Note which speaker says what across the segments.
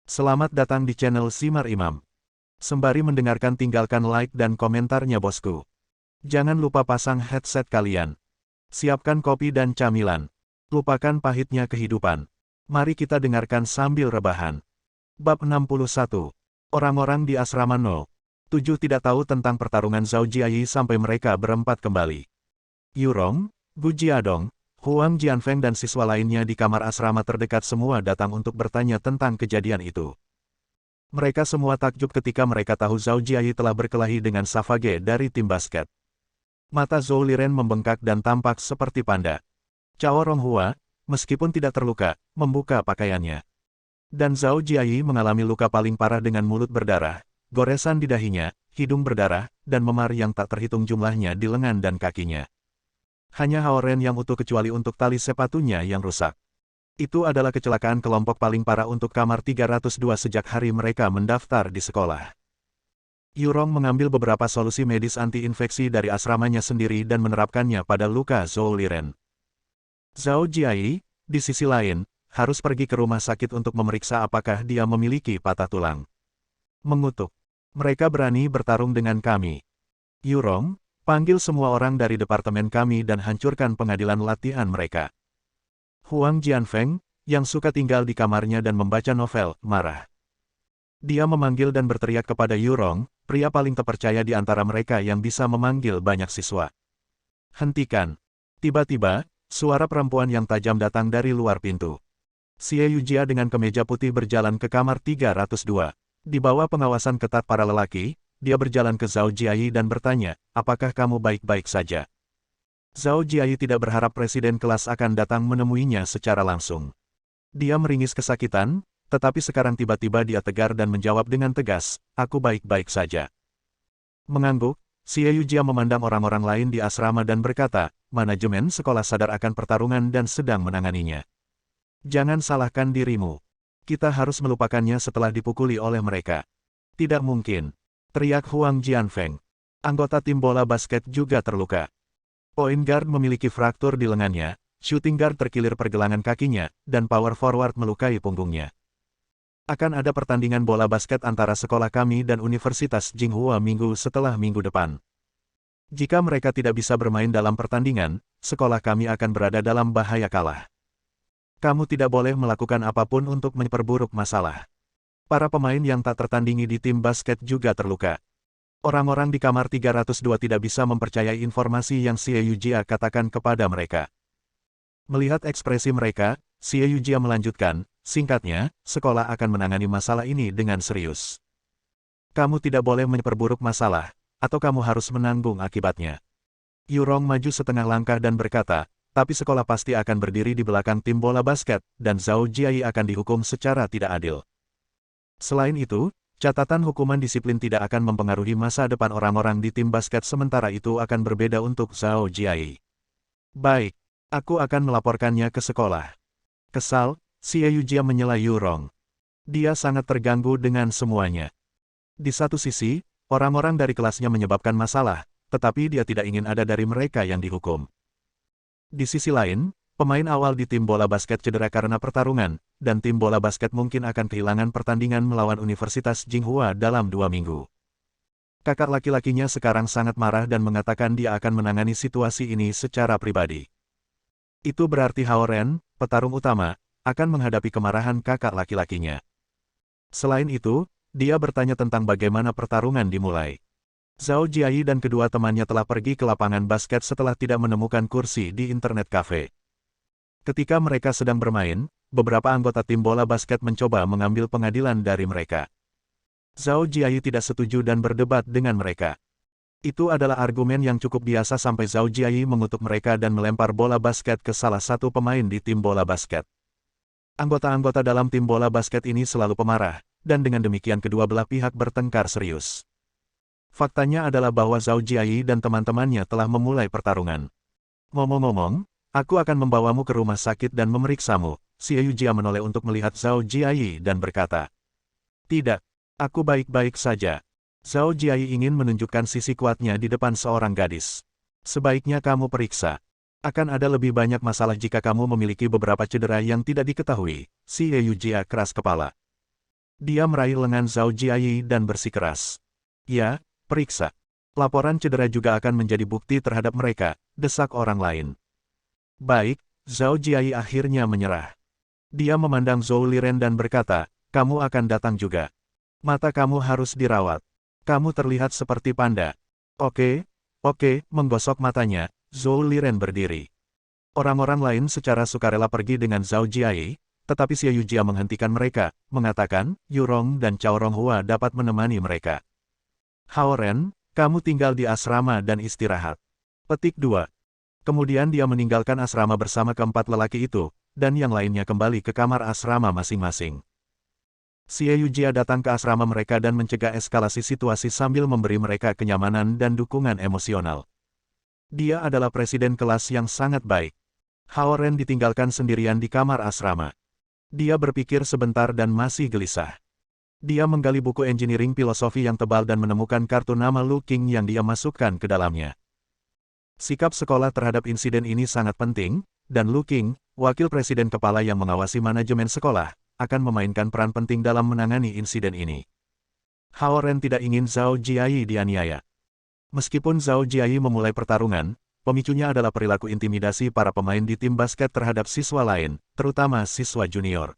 Speaker 1: Selamat datang di channel Simar Imam. Sembari mendengarkan tinggalkan like dan komentarnya bosku. Jangan lupa pasang headset kalian. Siapkan kopi dan camilan. Lupakan pahitnya kehidupan. Mari kita dengarkan sambil rebahan. Bab 61. Orang-orang di asrama 07 tidak tahu tentang pertarungan Zhao Jiayi sampai mereka berempat kembali. Yurong, Gu Jiadong, Huang Jianfeng dan siswa lainnya di kamar asrama terdekat semua datang untuk bertanya tentang kejadian itu. Mereka semua takjub ketika mereka tahu Zhao Jiayi telah berkelahi dengan Savage dari tim basket. Mata Zhou Liren membengkak dan tampak seperti panda. Cao Ronghua, meskipun tidak terluka, membuka pakaiannya. Dan Zhao Jiayi mengalami luka paling parah dengan mulut berdarah, goresan di dahinya, hidung berdarah, dan memar yang tak terhitung jumlahnya di lengan dan kakinya. Hanya Haoren yang utuh kecuali untuk tali sepatunya yang rusak. Itu adalah kecelakaan kelompok paling parah untuk kamar 302 sejak hari mereka mendaftar di sekolah. Yurong mengambil beberapa solusi medis anti-infeksi dari asramanya sendiri dan menerapkannya pada luka Zhou Liren. Zhao Jiayi, di sisi lain, harus pergi ke rumah sakit untuk memeriksa apakah dia memiliki patah tulang. Mengutuk. Mereka berani bertarung dengan kami. Yurong, panggil semua orang dari departemen kami dan hancurkan pengadilan latihan mereka. Huang Jianfeng, yang suka tinggal di kamarnya dan membaca novel, marah. Dia memanggil dan berteriak kepada Yurong, pria paling terpercaya di antara mereka yang bisa memanggil banyak siswa. Hentikan. Tiba-tiba, suara perempuan yang tajam datang dari luar pintu. Xie Yujia dengan kemeja putih berjalan ke kamar 302. Di bawah pengawasan ketat para lelaki, dia berjalan ke Zhao Jiayi dan bertanya, apakah kamu baik-baik saja? Zhao Jiayi tidak berharap presiden kelas akan datang menemuinya secara langsung. Dia meringis kesakitan, tetapi sekarang tiba-tiba dia tegar dan menjawab dengan tegas, aku baik-baik saja. Mengangguk, Xie Yujia memandang orang-orang lain di asrama dan berkata, manajemen sekolah sadar akan pertarungan dan sedang menanganinya. Jangan salahkan dirimu. Kita harus melupakannya setelah dipukuli oleh mereka. Tidak mungkin. Teriak Huang Jianfeng. Anggota tim bola basket juga terluka. Point guard memiliki fraktur di lengannya, shooting guard terkilir pergelangan kakinya, dan power forward melukai punggungnya. Akan ada pertandingan bola basket antara sekolah kami dan Universitas Jinghua minggu setelah minggu depan. Jika mereka tidak bisa bermain dalam pertandingan, sekolah kami akan berada dalam bahaya kalah. Kamu tidak boleh melakukan apapun untuk memperburuk masalah. Para pemain yang tak tertandingi di tim basket juga terluka. Orang-orang di kamar 302 tidak bisa mempercayai informasi yang Xie Yujia katakan kepada mereka. Melihat ekspresi mereka, Xie Yujia melanjutkan, singkatnya, sekolah akan menangani masalah ini dengan serius. Kamu tidak boleh memperburuk masalah, atau kamu harus menanggung akibatnya. Yurong maju setengah langkah dan berkata, tapi sekolah pasti akan berdiri di belakang tim bola basket, dan Zhao Jiayi akan dihukum secara tidak adil. Selain itu, catatan hukuman disiplin tidak akan mempengaruhi masa depan orang-orang di tim basket sementara itu akan berbeda untuk Zhao Jiayi. Baik, aku akan melaporkannya ke sekolah. Kesal, Xie Yujia menyela Yurong. Dia sangat terganggu dengan semuanya. Di satu sisi, orang-orang dari kelasnya menyebabkan masalah, tetapi dia tidak ingin ada dari mereka yang dihukum. Di sisi lain, pemain awal di tim bola basket cedera karena pertarungan, dan tim bola basket mungkin akan kehilangan pertandingan melawan Universitas Jinghua dalam 2 minggu. Kakak laki-lakinya sekarang sangat marah dan mengatakan dia akan menangani situasi ini secara pribadi. Itu berarti Haoren, petarung utama, akan menghadapi kemarahan kakak laki-lakinya. Selain itu, dia bertanya tentang bagaimana pertarungan dimulai. Zhao Jiayi dan kedua temannya telah pergi ke lapangan basket setelah tidak menemukan kursi di internet cafe. Ketika mereka sedang bermain, beberapa anggota tim bola basket mencoba mengambil pengadilan dari mereka. Zhao Jiayi tidak setuju dan berdebat dengan mereka. Itu adalah argumen yang cukup biasa sampai Zhao Jiayi mengutuk mereka dan melempar bola basket ke salah satu pemain di tim bola basket. Anggota-anggota dalam tim bola basket ini selalu pemarah, dan dengan demikian kedua belah pihak bertengkar serius. Faktanya adalah bahwa Zhao Jiayi dan teman-temannya telah memulai pertarungan. Ngomong-ngomong, aku akan membawamu ke rumah sakit dan memeriksamu. Xie Yujia menoleh untuk melihat Zhao Jiayi dan berkata, tidak, aku baik-baik saja. Zhao Jiayi ingin menunjukkan sisi kuatnya di depan seorang gadis. Sebaiknya kamu periksa. Akan ada lebih banyak masalah jika kamu memiliki beberapa cedera yang tidak diketahui. Xie Yujia keras kepala. Dia meraih lengan Zhao Jiayi dan bersikeras. Ya, periksa. Laporan cedera juga akan menjadi bukti terhadap mereka, desak orang lain. Baik, Zhao Jiayi akhirnya menyerah. Dia memandang Zhou Liren dan berkata, kamu akan datang juga. Mata kamu harus dirawat. Kamu terlihat seperti panda. Oke, menggosok matanya, Zhou Liren berdiri. Orang-orang lain secara sukarela pergi dengan Zhao Jiayi, tetapi Xie Yujia menghentikan mereka, mengatakan, Yurong dan Cao Ronghua dapat menemani mereka. Hao Ren, kamu tinggal di asrama dan istirahat. Petik 2. Kemudian dia meninggalkan asrama bersama keempat lelaki itu, dan yang lainnya kembali ke kamar asrama masing-masing. Xie Yujia datang ke asrama mereka dan mencegah eskalasi situasi sambil memberi mereka kenyamanan dan dukungan emosional. Dia adalah presiden kelas yang sangat baik. Hao Ren ditinggalkan sendirian di kamar asrama. Dia berpikir sebentar dan masih gelisah. Dia menggali buku engineering filosofi yang tebal dan menemukan kartu nama Lu Qing yang dia masukkan ke dalamnya. Sikap sekolah terhadap insiden ini sangat penting, dan Lu Qing, wakil presiden kepala yang mengawasi manajemen sekolah, akan memainkan peran penting dalam menangani insiden ini. Hao Ren tidak ingin Zhao Jiayi dianiaya. Meskipun Zhao Jiayi memulai pertarungan, pemicunya adalah perilaku intimidasi para pemain di tim basket terhadap siswa lain, terutama siswa junior.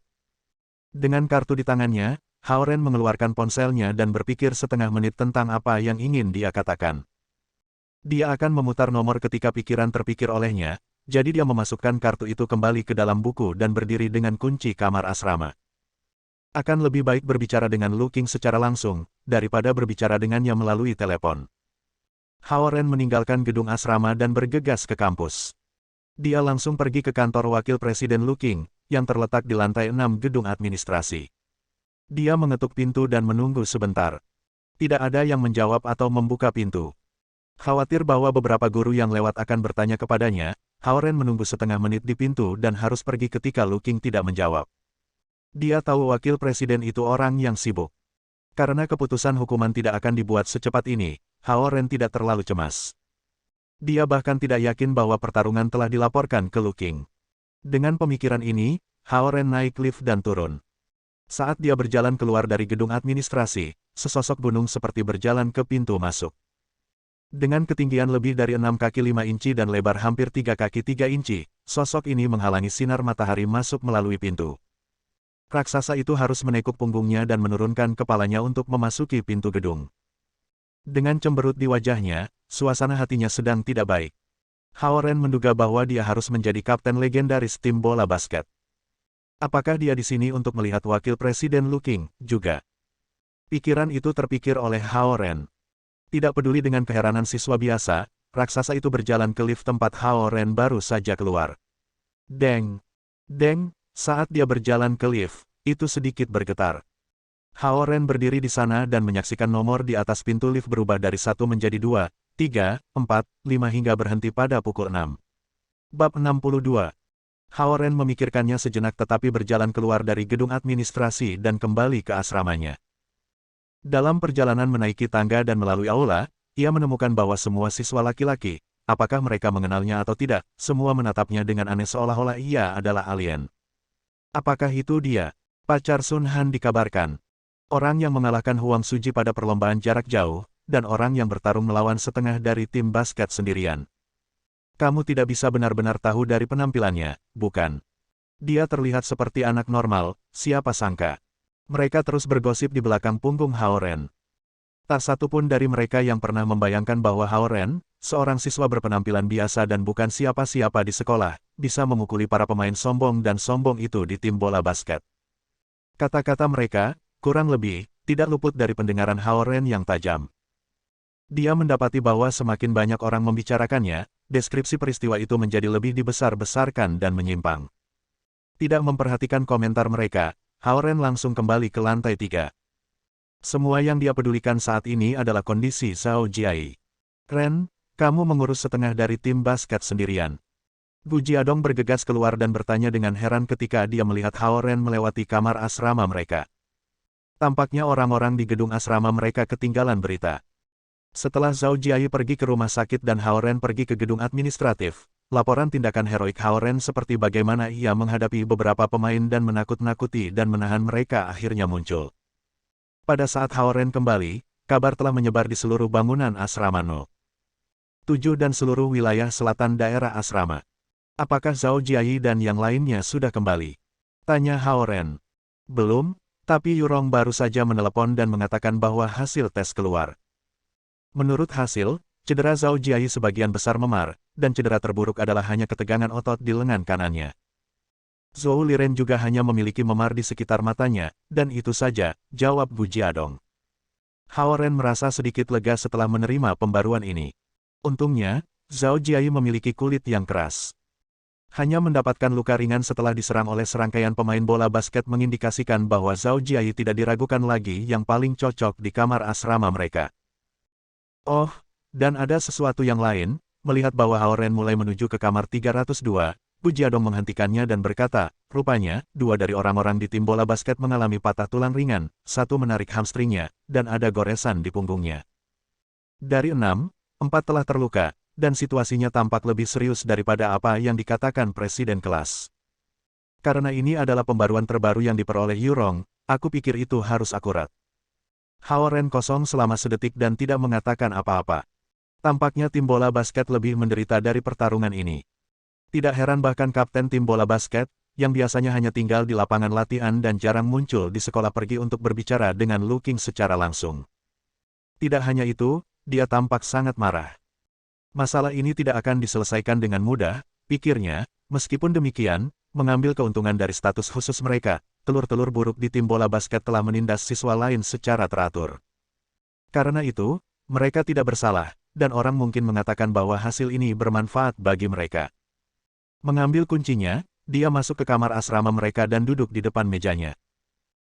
Speaker 1: Dengan kartu di tangannya, Hao Ren mengeluarkan ponselnya dan berpikir setengah menit tentang apa yang ingin dia katakan. Dia akan memutar nomor ketika pikiran terpikir olehnya, jadi dia memasukkan kartu itu kembali ke dalam buku dan berdiri dengan kunci kamar asrama. Akan lebih baik berbicara dengan Lu Qing secara langsung, daripada berbicara dengannya melalui telepon. Hao Ren meninggalkan gedung asrama dan bergegas ke kampus. Dia langsung pergi ke kantor wakil presiden Lu Qing, yang terletak di lantai 6 gedung administrasi. Dia mengetuk pintu dan menunggu sebentar. Tidak ada yang menjawab atau membuka pintu. Khawatir bahwa beberapa guru yang lewat akan bertanya kepadanya, Hao Ren menunggu setengah menit di pintu dan harus pergi ketika Lu Qing tidak menjawab. Dia tahu wakil presiden itu orang yang sibuk. Karena keputusan hukuman tidak akan dibuat secepat ini, Hao Ren tidak terlalu cemas. Dia bahkan tidak yakin bahwa pertarungan telah dilaporkan ke Lu Qing. Dengan pemikiran ini, Hao Ren naik lift dan turun. Saat dia berjalan keluar dari gedung administrasi, sesosok gunung seperti berjalan ke pintu masuk. Dengan ketinggian lebih dari 6 kaki 5 inci dan lebar hampir 3 kaki 3 inci, sosok ini menghalangi sinar matahari masuk melalui pintu. Raksasa itu harus menekuk punggungnya dan menurunkan kepalanya untuk memasuki pintu gedung. Dengan cemberut di wajahnya, suasana hatinya sedang tidak baik. Hao Ren menduga bahwa dia harus menjadi kapten legendaris tim bola basket. Apakah dia di sini untuk melihat wakil presiden Lu Qing juga? Pikiran itu terpikir oleh Hao Ren. Tidak peduli dengan keheranan siswa biasa, raksasa itu berjalan ke lift tempat Hao Ren baru saja keluar. Deng! Deng! Saat dia berjalan ke lift, itu sedikit bergetar. Hao Ren berdiri di sana dan menyaksikan nomor di atas pintu lift berubah dari 1 menjadi 2, 3, 4, 5 hingga berhenti pada pukul 6. Bab 62. Hao Ren memikirkannya sejenak tetapi berjalan keluar dari gedung administrasi dan kembali ke asramanya. Dalam perjalanan menaiki tangga dan melalui aula, ia menemukan bahwa semua siswa laki-laki, apakah mereka mengenalnya atau tidak, semua menatapnya dengan aneh seolah-olah ia adalah alien. Apakah itu dia? Pacar Sun Han dikabarkan. Orang yang mengalahkan Huang Suji pada perlombaan jarak jauh, dan orang yang bertarung melawan setengah dari tim basket sendirian. Kamu tidak bisa benar-benar tahu dari penampilannya, bukan? Dia terlihat seperti anak normal, siapa sangka. Mereka terus bergosip di belakang punggung Hao Ren. Tak satu pun dari mereka yang pernah membayangkan bahwa Hao Ren, seorang siswa berpenampilan biasa dan bukan siapa-siapa di sekolah, bisa memukuli para pemain sombong dan sombong itu di tim bola basket. Kata-kata mereka, kurang lebih, tidak luput dari pendengaran Hao Ren yang tajam. Dia mendapati bahwa semakin banyak orang membicarakannya, deskripsi peristiwa itu menjadi lebih dibesar-besarkan dan menyimpang. Tidak memperhatikan komentar mereka, Hao Ren langsung kembali ke lantai 3. Semua yang dia pedulikan saat ini adalah kondisi Zhao Jiayi. Ren, kamu mengurus setengah dari tim basket sendirian. Gu Jiadong bergegas keluar dan bertanya dengan heran ketika dia melihat Hao Ren melewati kamar asrama mereka. Tampaknya orang-orang di gedung asrama mereka ketinggalan berita. Setelah Zhao Jiayi pergi ke rumah sakit dan Hao Ren pergi ke gedung administratif, laporan tindakan heroik Hao Ren seperti bagaimana ia menghadapi beberapa pemain dan menakut-nakuti dan menahan mereka akhirnya muncul. Pada saat Hao Ren kembali, kabar telah menyebar di seluruh bangunan asrama No. 7 dan seluruh wilayah selatan daerah asrama. Apakah Zhao Jiayi dan yang lainnya sudah kembali? Tanya Hao Ren. Belum, tapi Yurong baru saja menelepon dan mengatakan bahwa hasil tes keluar. Menurut hasil, cedera Zhao Jiayi sebagian besar memar, dan cedera terburuk adalah hanya ketegangan otot di lengan kanannya. Zhou Liren juga hanya memiliki memar di sekitar matanya, dan itu saja, jawab Gu Jiadong. Hao Ren merasa sedikit lega setelah menerima pembaruan ini. Untungnya, Zhao Jiayi memiliki kulit yang keras. Hanya mendapatkan luka ringan setelah diserang oleh serangkaian pemain bola basket mengindikasikan bahwa Zhao Jiayi tidak diragukan lagi yang paling cocok di kamar asrama mereka. Oh, dan ada sesuatu yang lain, melihat bahwa Hao Ren mulai menuju ke kamar 302, Bu Jiadong menghentikannya dan berkata, rupanya, 2 dari orang-orang di tim bola basket mengalami patah tulang ringan, 1 menarik hamstringnya, dan ada goresan di punggungnya. Dari 6, 4 telah terluka, dan situasinya tampak lebih serius daripada apa yang dikatakan presiden kelas. Karena ini adalah pembaruan terbaru yang diperoleh Yurong, aku pikir itu harus akurat. Hao Ren kosong selama sedetik dan tidak mengatakan apa-apa. Tampaknya tim bola basket lebih menderita dari pertarungan ini. Tidak heran bahkan kapten tim bola basket, yang biasanya hanya tinggal di lapangan latihan dan jarang muncul di sekolah pergi untuk berbicara dengan Lu Qing secara langsung. Tidak hanya itu, dia tampak sangat marah. Masalah ini tidak akan diselesaikan dengan mudah, pikirnya, meskipun demikian, mengambil keuntungan dari status khusus mereka, telur-telur buruk di tim bola basket telah menindas siswa lain secara teratur. Karena itu, mereka tidak bersalah, dan orang mungkin mengatakan bahwa hasil ini bermanfaat bagi mereka. Mengambil kuncinya, dia masuk ke kamar asrama mereka dan duduk di depan mejanya.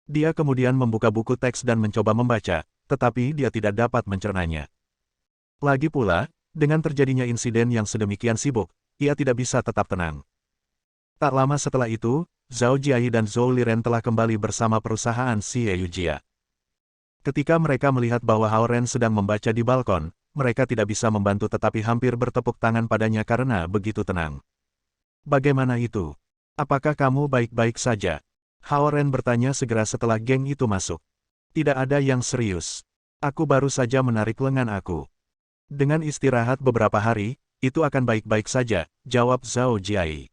Speaker 1: Dia kemudian membuka buku teks dan mencoba membaca, tetapi dia tidak dapat mencernanya. Lagi pula, dengan terjadinya insiden yang sedemikian sibuk, ia tidak bisa tetap tenang. Tak lama setelah itu, Zhao Jiayi dan Zhou Liren telah kembali bersama perusahaan Xie Yujia. Ketika mereka melihat bahwa Hao Ren sedang membaca di balkon, mereka tidak bisa membantu tetapi hampir bertepuk tangan padanya karena begitu tenang. Bagaimana itu? Apakah kamu baik-baik saja? Hao Ren bertanya segera setelah geng itu masuk. Tidak ada yang serius. Aku baru saja menarik lengan aku. Dengan istirahat beberapa hari, itu akan baik-baik saja, jawab Zhao Jiayi.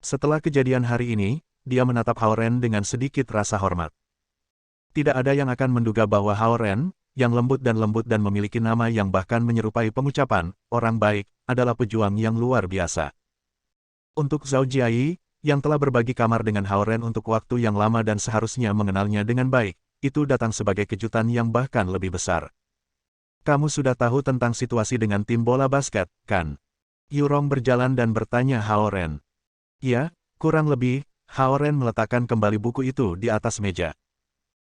Speaker 1: Setelah kejadian hari ini, dia menatap Hao Ren dengan sedikit rasa hormat. Tidak ada yang akan menduga bahwa Hao Ren, yang lembut dan memiliki nama yang bahkan menyerupai pengucapan, orang baik, adalah pejuang yang luar biasa. Untuk Zhao Jiayi, yang telah berbagi kamar dengan Hao Ren untuk waktu yang lama dan seharusnya mengenalnya dengan baik, itu datang sebagai kejutan yang bahkan lebih besar. Kamu sudah tahu tentang situasi dengan tim bola basket, kan? Yurong berjalan dan bertanya Hao Ren. Ya, kurang lebih, Hao Ren meletakkan kembali buku itu di atas meja.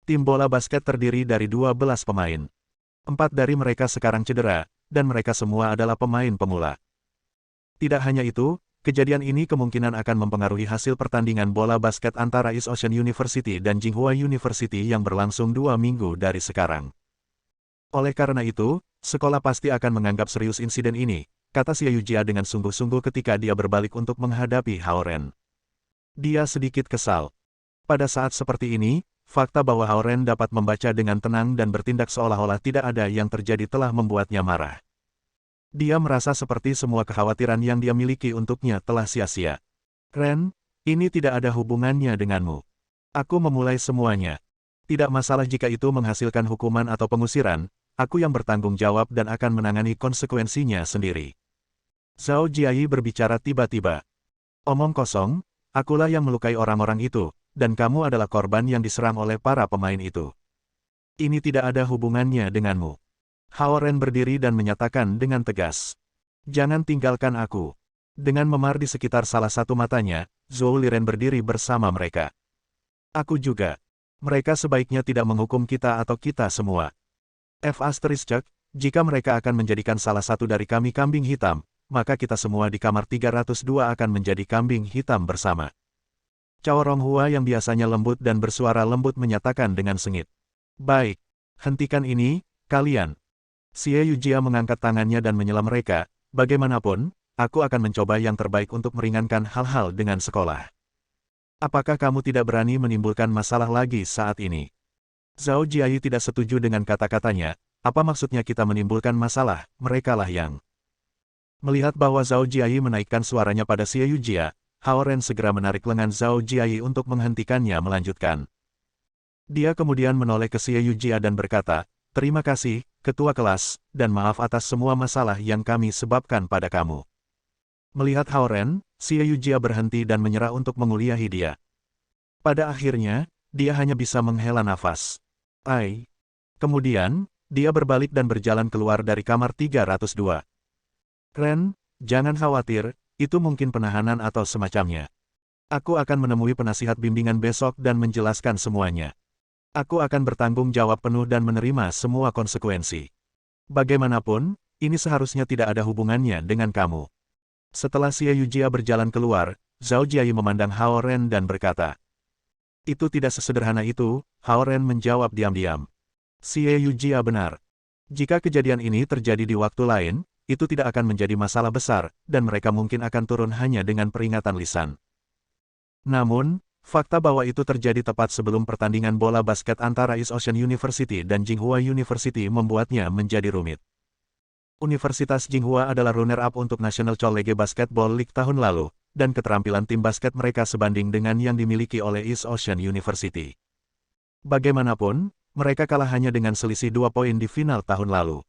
Speaker 1: Tim bola basket terdiri dari 12 pemain. 4 dari mereka sekarang cedera, dan mereka semua adalah pemain pemula. Tidak hanya itu, kejadian ini kemungkinan akan mempengaruhi hasil pertandingan bola basket antara East Ocean University dan Tsinghua University yang berlangsung 2 minggu dari sekarang. Oleh karena itu, sekolah pasti akan menganggap serius insiden ini, kata Xie Yujia dengan sungguh-sungguh ketika dia berbalik untuk menghadapi Hao Ren. Dia sedikit kesal. Pada saat seperti ini, fakta bahwa Hao Ren dapat membaca dengan tenang dan bertindak seolah-olah tidak ada yang terjadi telah membuatnya marah. Dia merasa seperti semua kekhawatiran yang dia miliki untuknya telah sia-sia. Ren, ini tidak ada hubungannya denganmu. Aku memulai semuanya. Tidak masalah jika itu menghasilkan hukuman atau pengusiran, aku yang bertanggung jawab dan akan menangani konsekuensinya sendiri. Zhao Jiayi berbicara tiba-tiba. Omong kosong, akulah yang melukai orang-orang itu, dan kamu adalah korban yang diserang oleh para pemain itu. Ini tidak ada hubungannya denganmu. Hao Ren berdiri dan menyatakan dengan tegas. Jangan tinggalkan aku. Dengan memar di sekitar salah satu matanya, Zhou Liren berdiri bersama mereka. Aku juga. Mereka sebaiknya tidak menghukum kita atau kita semua. Jika mereka akan menjadikan salah satu dari kami kambing hitam, maka kita semua di kamar 302 akan menjadi kambing hitam bersama. Cao Ronghua yang biasanya lembut dan bersuara lembut menyatakan dengan sengit. Baik. Hentikan ini, kalian. Xie Yujia mengangkat tangannya dan menyela mereka, bagaimanapun, aku akan mencoba yang terbaik untuk meringankan hal-hal dengan sekolah. Apakah kamu tidak berani menimbulkan masalah lagi saat ini? Zhao Jiayi tidak setuju dengan kata-katanya, apa maksudnya kita menimbulkan masalah, merekalah yang. Melihat bahwa Zhao Jiayi menaikkan suaranya pada Xie Yujia, Hao Ren segera menarik lengan Zhao Jiayi untuk menghentikannya melanjutkan. Dia kemudian menoleh ke Xie Yujia dan berkata, "Terima kasih, ketua kelas, dan maaf atas semua masalah yang kami sebabkan pada kamu." Melihat Hao Ren, Xie Yujia berhenti dan menyerah untuk menguliahi dia. Pada akhirnya, dia hanya bisa menghela nafas. Kemudian, dia berbalik dan berjalan keluar dari kamar 302. "Ren, jangan khawatir, itu mungkin penahanan atau semacamnya. Aku akan menemui penasihat bimbingan besok dan menjelaskan semuanya. Aku akan bertanggung jawab penuh dan menerima semua konsekuensi. Bagaimanapun, ini seharusnya tidak ada hubungannya dengan kamu." Setelah Xie Yujia berjalan keluar, Zhao Jiayi memandang Hao Ren dan berkata, "Itu tidak sesederhana itu," Hao Ren menjawab diam-diam. Xie Yujia benar. Jika kejadian ini terjadi di waktu lain, itu tidak akan menjadi masalah besar, dan mereka mungkin akan turun hanya dengan peringatan lisan. Namun, fakta bahwa itu terjadi tepat sebelum pertandingan bola basket antara East Ocean University dan Tsinghua University membuatnya menjadi rumit. Universitas Tsinghua adalah runner-up untuk National College Basketball League tahun lalu, dan keterampilan tim basket mereka sebanding dengan yang dimiliki oleh East Ocean University. Bagaimanapun, mereka kalah hanya dengan selisih 2 poin di final tahun lalu.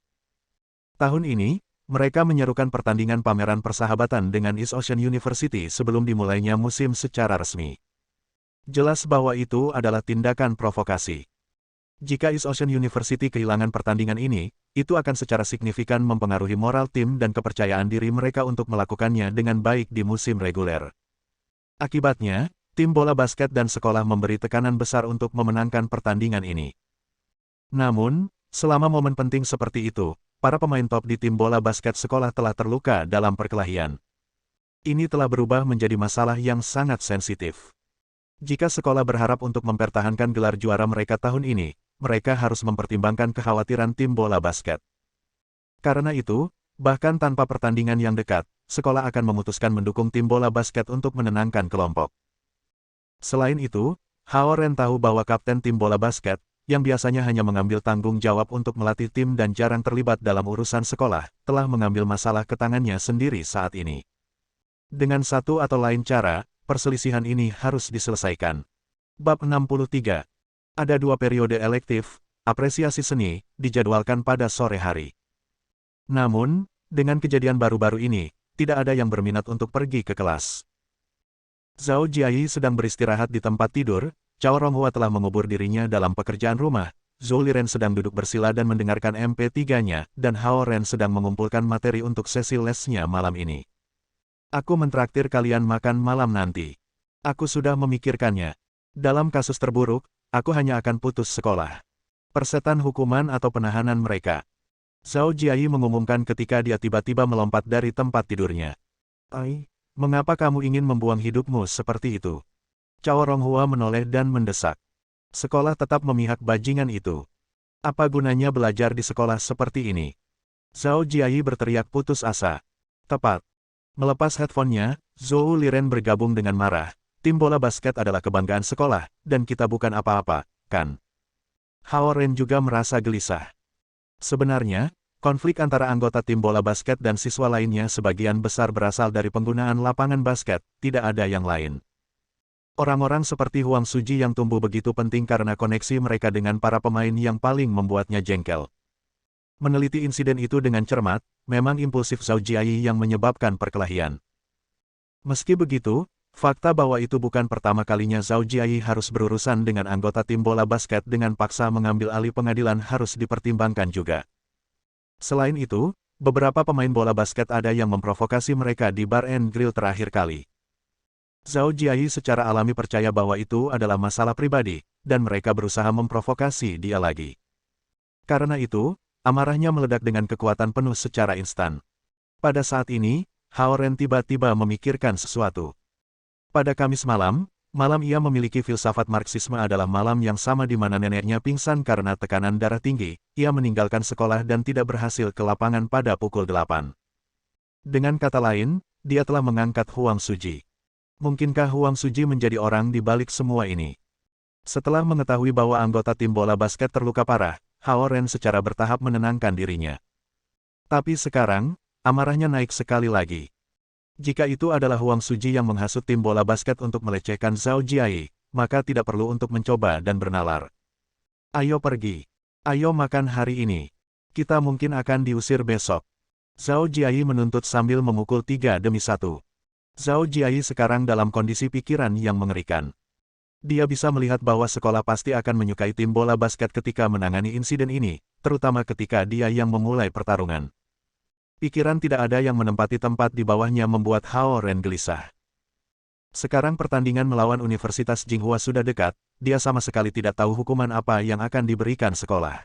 Speaker 1: Tahun ini, mereka menyerukan pertandingan pameran persahabatan dengan East Ocean University sebelum dimulainya musim secara resmi. Jelas bahwa itu adalah tindakan provokasi. Jika East Ocean University kehilangan pertandingan ini, itu akan secara signifikan mempengaruhi moral tim dan kepercayaan diri mereka untuk melakukannya dengan baik di musim reguler. Akibatnya, tim bola basket dan sekolah memberi tekanan besar untuk memenangkan pertandingan ini. Namun, selama momen penting seperti itu, para pemain top di tim bola basket sekolah telah terluka dalam perkelahian. Ini telah berubah menjadi masalah yang sangat sensitif. Jika sekolah berharap untuk mempertahankan gelar juara mereka tahun ini, mereka harus mempertimbangkan kekhawatiran tim bola basket. Karena itu, bahkan tanpa pertandingan yang dekat, sekolah akan memutuskan mendukung tim bola basket untuk menenangkan kelompok. Selain itu, Hao Ren tahu bahwa kapten tim bola basket, yang biasanya hanya mengambil tanggung jawab untuk melatih tim dan jarang terlibat dalam urusan sekolah, telah mengambil masalah ke tangannya sendiri saat ini. Dengan satu atau lain cara, perselisihan ini harus diselesaikan. Bab 63. Ada 2 periode elektif, apresiasi seni, dijadwalkan pada sore hari. Namun, dengan kejadian baru-baru ini, tidak ada yang berminat untuk pergi ke kelas. Zhao Jiayi sedang beristirahat di tempat tidur, Cao Ronghua telah mengubur dirinya dalam pekerjaan rumah, Zhou Liren sedang duduk bersila dan mendengarkan MP3-nya, dan Hao Ren sedang mengumpulkan materi untuk sesi lesnya malam ini. "Aku mentraktir kalian makan malam nanti. Aku sudah memikirkannya. Dalam kasus terburuk, aku hanya akan putus sekolah. Persetan hukuman atau penahanan mereka." Zhao Jiayi mengumumkan ketika dia tiba-tiba melompat dari tempat tidurnya. Mengapa kamu ingin membuang hidupmu seperti itu?" Cao Ronghua menoleh dan mendesak. "Sekolah tetap memihak bajingan itu. Apa gunanya belajar di sekolah seperti ini?" Zhao Jiayi berteriak putus asa. Tepat. Melepas headphone-nya, Zhou Liren bergabung dengan marah. "Tim bola basket adalah kebanggaan sekolah, dan kita bukan apa-apa, kan?" Hao Ren juga merasa gelisah. Sebenarnya, konflik antara anggota tim bola basket dan siswa lainnya sebagian besar berasal dari penggunaan lapangan basket, tidak ada yang lain. Orang-orang seperti Huang Suji yang tumbuh begitu penting karena koneksi mereka dengan para pemain yang paling membuatnya jengkel. Meneliti insiden itu dengan cermat, memang impulsif Zhao Jiayi yang menyebabkan perkelahian. Meski begitu, fakta bahwa itu bukan pertama kalinya Zhao Jiayi harus berurusan dengan anggota tim bola basket dengan paksa mengambil alih pengadilan harus dipertimbangkan juga. Selain itu, beberapa pemain bola basket ada yang memprovokasi mereka di bar and grill terakhir kali. Zhao Jiayi secara alami percaya bahwa itu adalah masalah pribadi, dan mereka berusaha memprovokasi dia lagi. Karena itu, amarahnya meledak dengan kekuatan penuh secara instan. Pada saat ini, Hao Ren tiba-tiba memikirkan sesuatu. Pada Kamis malam ia memiliki filsafat Marxisme adalah malam yang sama di mana neneknya pingsan karena tekanan darah tinggi, ia meninggalkan sekolah dan tidak berhasil ke lapangan pada pukul 8. Dengan kata lain, dia telah mengangkat Huang Suji. Mungkinkah Huang Suji menjadi orang di balik semua ini? Setelah mengetahui bahwa anggota tim bola basket terluka parah, Hao Ren secara bertahap menenangkan dirinya. Tapi sekarang, amarahnya naik sekali lagi. Jika itu adalah Huang Suji yang menghasut tim bola basket untuk melecehkan Zhao Jiai, maka tidak perlu untuk mencoba dan bernalar. Ayo pergi. Ayo makan hari ini. Kita mungkin akan diusir besok. Zhao Jiai menuntut sambil memukul 3-1. Zhao Jiai sekarang dalam kondisi pikiran yang mengerikan. Dia bisa melihat bahwa sekolah pasti akan menyukai tim bola basket ketika menangani insiden ini, terutama ketika dia yang memulai pertarungan. Pikiran tidak ada yang menempati tempat di bawahnya membuat Hao Ren gelisah. Sekarang pertandingan melawan Universitas Jinghua sudah dekat, dia sama sekali tidak tahu hukuman apa yang akan diberikan sekolah.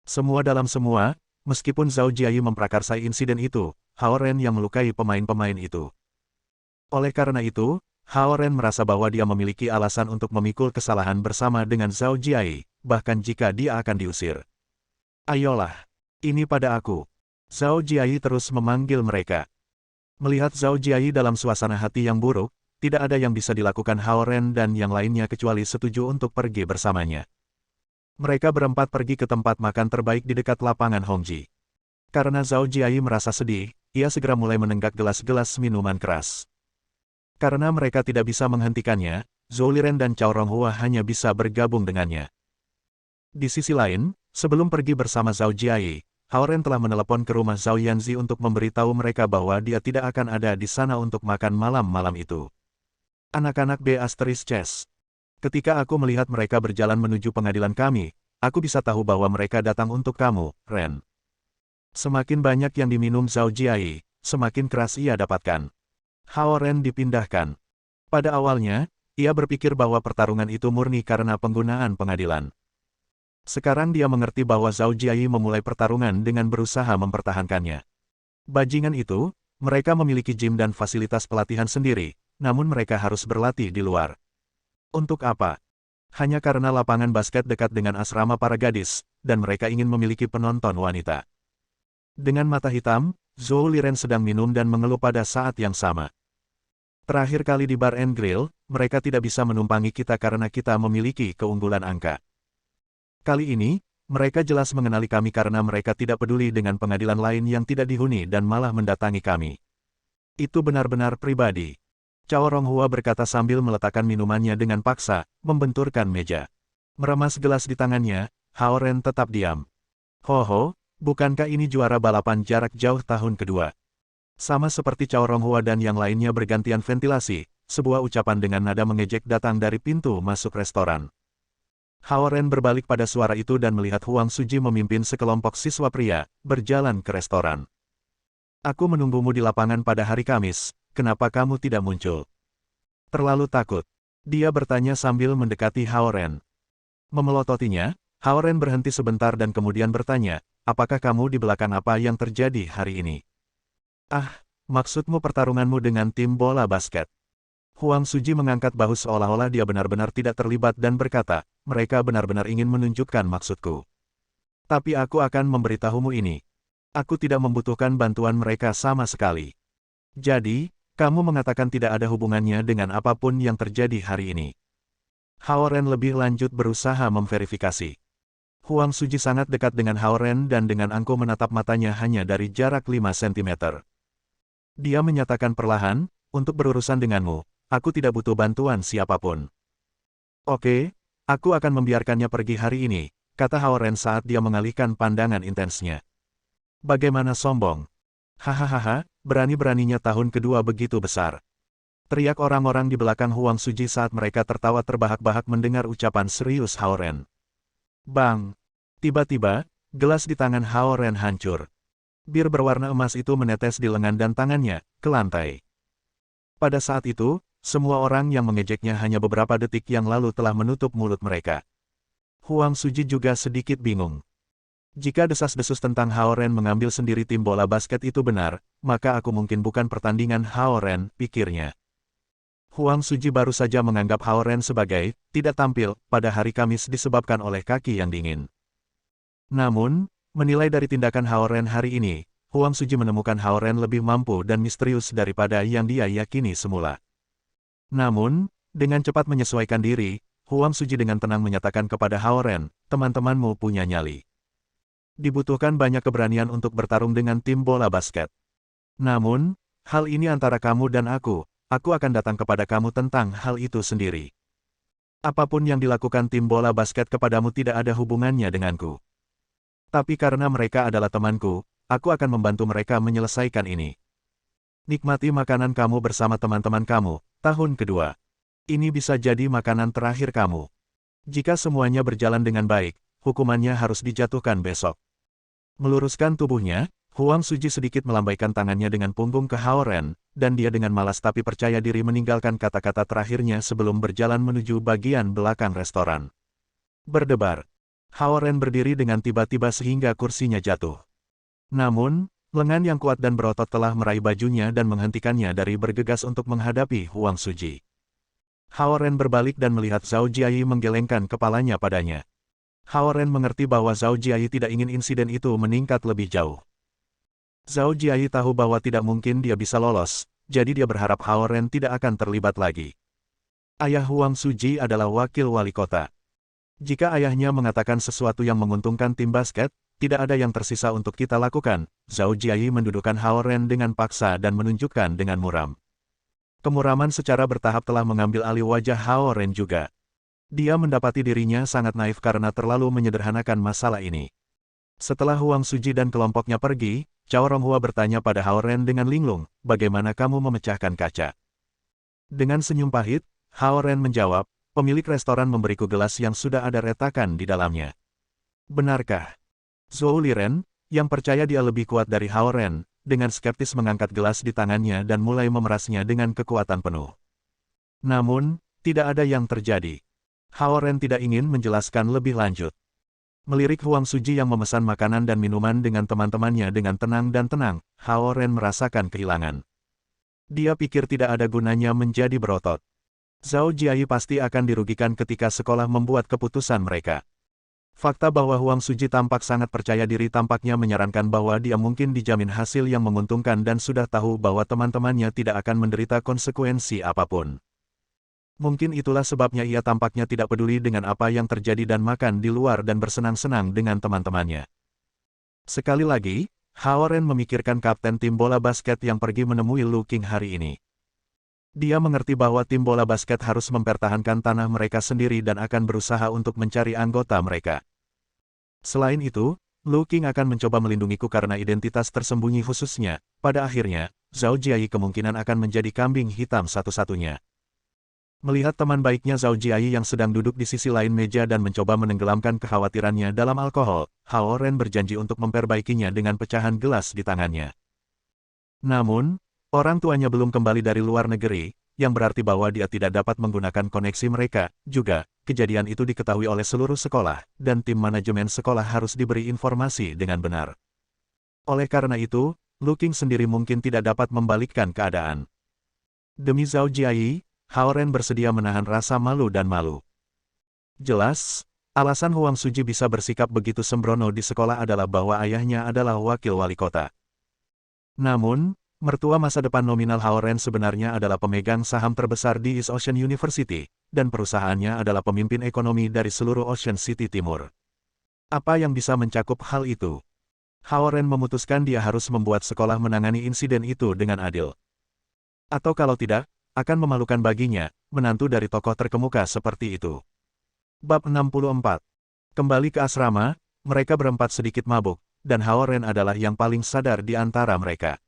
Speaker 1: Semua dalam semua, meskipun Zhao Jiai memprakarsai insiden itu, Hao Ren yang melukai pemain-pemain itu. Oleh karena itu, Hao Ren merasa bahwa dia memiliki alasan untuk memikul kesalahan bersama dengan Zhao Jiai, bahkan jika dia akan diusir. Ayolah, ini pada aku. Zhao Jiai terus memanggil mereka. Melihat Zhao Jiai dalam suasana hati yang buruk, tidak ada yang bisa dilakukan Hao Ren dan yang lainnya kecuali setuju untuk pergi bersamanya. Mereka berempat pergi ke tempat makan terbaik di dekat lapangan Hongji. Karena Zhao Jiai merasa sedih, ia segera mulai menenggak gelas-gelas minuman keras. Karena mereka tidak bisa menghentikannya, Zhou Liren dan Cao Ronghua hanya bisa bergabung dengannya. Di sisi lain, sebelum pergi bersama Zhao Jiai, Hao Ren telah menelepon ke rumah Zhao Yanzi untuk memberitahu mereka bahwa dia tidak akan ada di sana untuk makan malam-malam itu. Anak-anak B*Chess. Ketika aku melihat mereka berjalan menuju pengadilan kami, aku bisa tahu bahwa mereka datang untuk kamu, Ren. Semakin banyak yang diminum Zhao Jiai, semakin keras ia dapatkan. Hao Ren dipindahkan. Pada awalnya, ia berpikir bahwa pertarungan itu murni karena penggunaan pengadilan. Sekarang dia mengerti bahwa Zhao Jiai memulai pertarungan dengan berusaha mempertahankannya. Bajingan itu, mereka memiliki gym dan fasilitas pelatihan sendiri, namun mereka harus berlatih di luar. Untuk apa? Hanya karena lapangan basket dekat dengan asrama para gadis, dan mereka ingin memiliki penonton wanita. Dengan mata hitam, Zhou Liren sedang minum dan mengeluh pada saat yang sama. Terakhir kali di Bar and Grill, mereka tidak bisa menumpangi kita karena kita memiliki keunggulan angka. Kali ini, mereka jelas mengenali kami karena mereka tidak peduli dengan pengadilan lain yang tidak dihuni dan malah mendatangi kami. Itu benar-benar pribadi. Cao Ronghua berkata sambil meletakkan minumannya dengan paksa, membenturkan meja. Meremas gelas di tangannya, Hao Ren tetap diam. Ho, bukankah ini juara balapan jarak jauh tahun kedua? Sama seperti Cao Ronghua dan yang lainnya bergantian ventilasi, sebuah ucapan dengan nada mengejek datang dari pintu masuk restoran. Hao Ren berbalik pada suara itu dan melihat Huang Suji memimpin sekelompok siswa pria, berjalan ke restoran. Aku menunggumu di lapangan pada hari Kamis, kenapa kamu tidak muncul? Terlalu takut. Dia bertanya sambil mendekati Hao Ren. Memelototinya, Hao Ren berhenti sebentar dan kemudian bertanya, apakah kamu di belakang apa yang terjadi hari ini? Ah, maksudmu pertarunganmu dengan tim bola basket. Huang Suji mengangkat bahu seolah-olah dia benar-benar tidak terlibat dan berkata, mereka benar-benar ingin menunjukkan maksudku. Tapi aku akan memberitahumu ini. Aku tidak membutuhkan bantuan mereka sama sekali. Jadi, kamu mengatakan tidak ada hubungannya dengan apapun yang terjadi hari ini. Hao Ren lebih lanjut berusaha memverifikasi. Huang Suji sangat dekat dengan Hao Ren dan dengan angkuh menatap matanya hanya dari jarak 5 cm. Dia menyatakan perlahan, untuk berurusan denganmu, aku tidak butuh bantuan siapapun. Oke, aku akan membiarkannya pergi hari ini, kata Hao Ren saat dia mengalihkan pandangan intensnya. Bagaimana sombong? Hahaha, berani-beraninya tahun kedua begitu besar. Teriak orang-orang di belakang Huang Suji saat mereka tertawa terbahak-bahak mendengar ucapan serius Hao Ren. Bang! Tiba-tiba, gelas di tangan Hao Ren hancur. Bir berwarna emas itu menetes di lengan dan tangannya, ke lantai. Pada saat itu, semua orang yang mengejeknya hanya beberapa detik yang lalu telah menutup mulut mereka. Huang Suji juga sedikit bingung. Jika desas-desus tentang Hao Ren mengambil sendiri tim bola basket itu benar, maka aku mungkin bukan pertandingan Hao Ren, pikirnya. Huang Suji baru saja menganggap Hao Ren sebagai tidak tampil pada hari Kamis disebabkan oleh kaki yang dingin. Namun, menilai dari tindakan Hao Ren hari ini, Huang Suji menemukan Hao Ren lebih mampu dan misterius daripada yang dia yakini semula. Namun, dengan cepat menyesuaikan diri, Huang Suji dengan tenang menyatakan kepada Hao Ren, teman-temanmu punya nyali. Dibutuhkan banyak keberanian untuk bertarung dengan tim bola basket. Namun, hal ini antara kamu dan aku akan datang kepada kamu tentang hal itu sendiri. Apapun yang dilakukan tim bola basket kepadamu tidak ada hubungannya denganku. Tapi karena mereka adalah temanku, aku akan membantu mereka menyelesaikan ini. Nikmati makanan kamu bersama teman-teman kamu, tahun kedua. Ini bisa jadi makanan terakhir kamu. Jika semuanya berjalan dengan baik, hukumannya harus dijatuhkan besok. Meluruskan tubuhnya, Huang Suji sedikit melambaikan tangannya dengan punggung ke Hao Ren, dan dia dengan malas tapi percaya diri meninggalkan kata-kata terakhirnya sebelum berjalan menuju bagian belakang restoran. Berdebar. Hao Ren berdiri dengan tiba-tiba sehingga kursinya jatuh. Namun, lengan yang kuat dan berotot telah meraih bajunya dan menghentikannya dari bergegas untuk menghadapi Huang Suji. Hao Ren berbalik dan melihat Zhao Jiayi menggelengkan kepalanya padanya. Hao Ren mengerti bahwa Zhao Jiayi tidak ingin insiden itu meningkat lebih jauh. Zhao Jiayi tahu bahwa tidak mungkin dia bisa lolos, jadi dia berharap Hao Ren tidak akan terlibat lagi. Ayah Huang Suji adalah wakil wali kota. Jika ayahnya mengatakan sesuatu yang menguntungkan tim basket, tidak ada yang tersisa untuk kita lakukan. Zhao Jiayi mendudukkan Hao Ren dengan paksa dan menunjukkan dengan muram. Kemuraman secara bertahap telah mengambil alih wajah Hao Ren juga. Dia mendapati dirinya sangat naif karena terlalu menyederhanakan masalah ini. Setelah Huang Suji dan kelompoknya pergi, Cao Ronghua bertanya pada Hao Ren dengan linglung, bagaimana kamu memecahkan kaca? Dengan senyum pahit, Hao Ren menjawab, pemilik restoran memberiku gelas yang sudah ada retakan di dalamnya. Benarkah? Zhou Liren, yang percaya dia lebih kuat dari Hao Ren, dengan skeptis mengangkat gelas di tangannya dan mulai memerasnya dengan kekuatan penuh. Namun, tidak ada yang terjadi. Hao Ren tidak ingin menjelaskan lebih lanjut. Melirik Huang Suji yang memesan makanan dan minuman dengan teman-temannya dengan tenang dan tenang, Hao Ren merasakan kehilangan. Dia pikir tidak ada gunanya menjadi berotot. Zhao Jiayi pasti akan dirugikan ketika sekolah membuat keputusan mereka. Fakta bahwa Huang Suji tampak sangat percaya diri tampaknya menyarankan bahwa dia mungkin dijamin hasil yang menguntungkan dan sudah tahu bahwa teman-temannya tidak akan menderita konsekuensi apapun. Mungkin itulah sebabnya ia tampaknya tidak peduli dengan apa yang terjadi dan makan di luar dan bersenang-senang dengan teman-temannya. Sekali lagi, Hao Ren memikirkan kapten tim bola basket yang pergi menemui Lu Qing hari ini. Dia mengerti bahwa tim bola basket harus mempertahankan tanah mereka sendiri dan akan berusaha untuk mencari anggota mereka. Selain itu, Lu Qing akan mencoba melindungiku karena identitas tersembunyi khususnya. Pada akhirnya, Zhao Jiayi kemungkinan akan menjadi kambing hitam satu-satunya. Melihat teman baiknya Zhao Jiayi yang sedang duduk di sisi lain meja dan mencoba menenggelamkan kekhawatirannya dalam alkohol, Hao Ren berjanji untuk memperbaikinya dengan pecahan gelas di tangannya. Namun, orang tuanya belum kembali dari luar negeri, yang berarti bahwa dia tidak dapat menggunakan koneksi mereka. Juga, kejadian itu diketahui oleh seluruh sekolah, dan tim manajemen sekolah harus diberi informasi dengan benar. Oleh karena itu, Lu Qing sendiri mungkin tidak dapat membalikkan keadaan. Demi Zhao Jiayi, Hao Ren bersedia menahan rasa malu dan malu. Jelas, alasan Huang Suji bisa bersikap begitu sembrono di sekolah adalah bahwa ayahnya adalah wakil wali kota. Namun, mertua masa depan nominal Hao Ren sebenarnya adalah pemegang saham terbesar di East Ocean University, dan perusahaannya adalah pemimpin ekonomi dari seluruh Ocean City Timur. Apa yang bisa mencakup hal itu? Hao Ren memutuskan dia harus membuat sekolah menangani insiden itu dengan adil. Atau kalau tidak, akan memalukan baginya, menantu dari tokoh terkemuka seperti itu. Bab 64. Kembali ke asrama, mereka berempat sedikit mabuk, dan Hao Ren adalah yang paling sadar di antara mereka.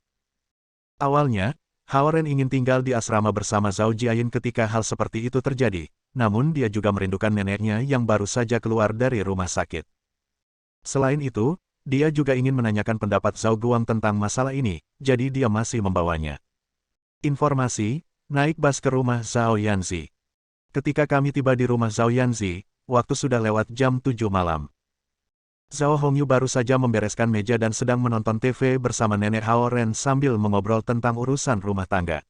Speaker 1: Awalnya, Hao Ren ingin tinggal di asrama bersama Zhao Jiayin ketika hal seperti itu terjadi, namun dia juga merindukan neneknya yang baru saja keluar dari rumah sakit. Selain itu, dia juga ingin menanyakan pendapat Zhao Guang tentang masalah ini, jadi dia masih membawanya. Informasi, naik bus ke rumah Zhao Yanzi. Ketika kami tiba di rumah Zhao Yanzi, waktu sudah lewat jam 7 malam. Zhao Hongyu baru saja membereskan meja dan sedang menonton TV bersama nenek Hao Ren sambil mengobrol tentang urusan rumah tangga.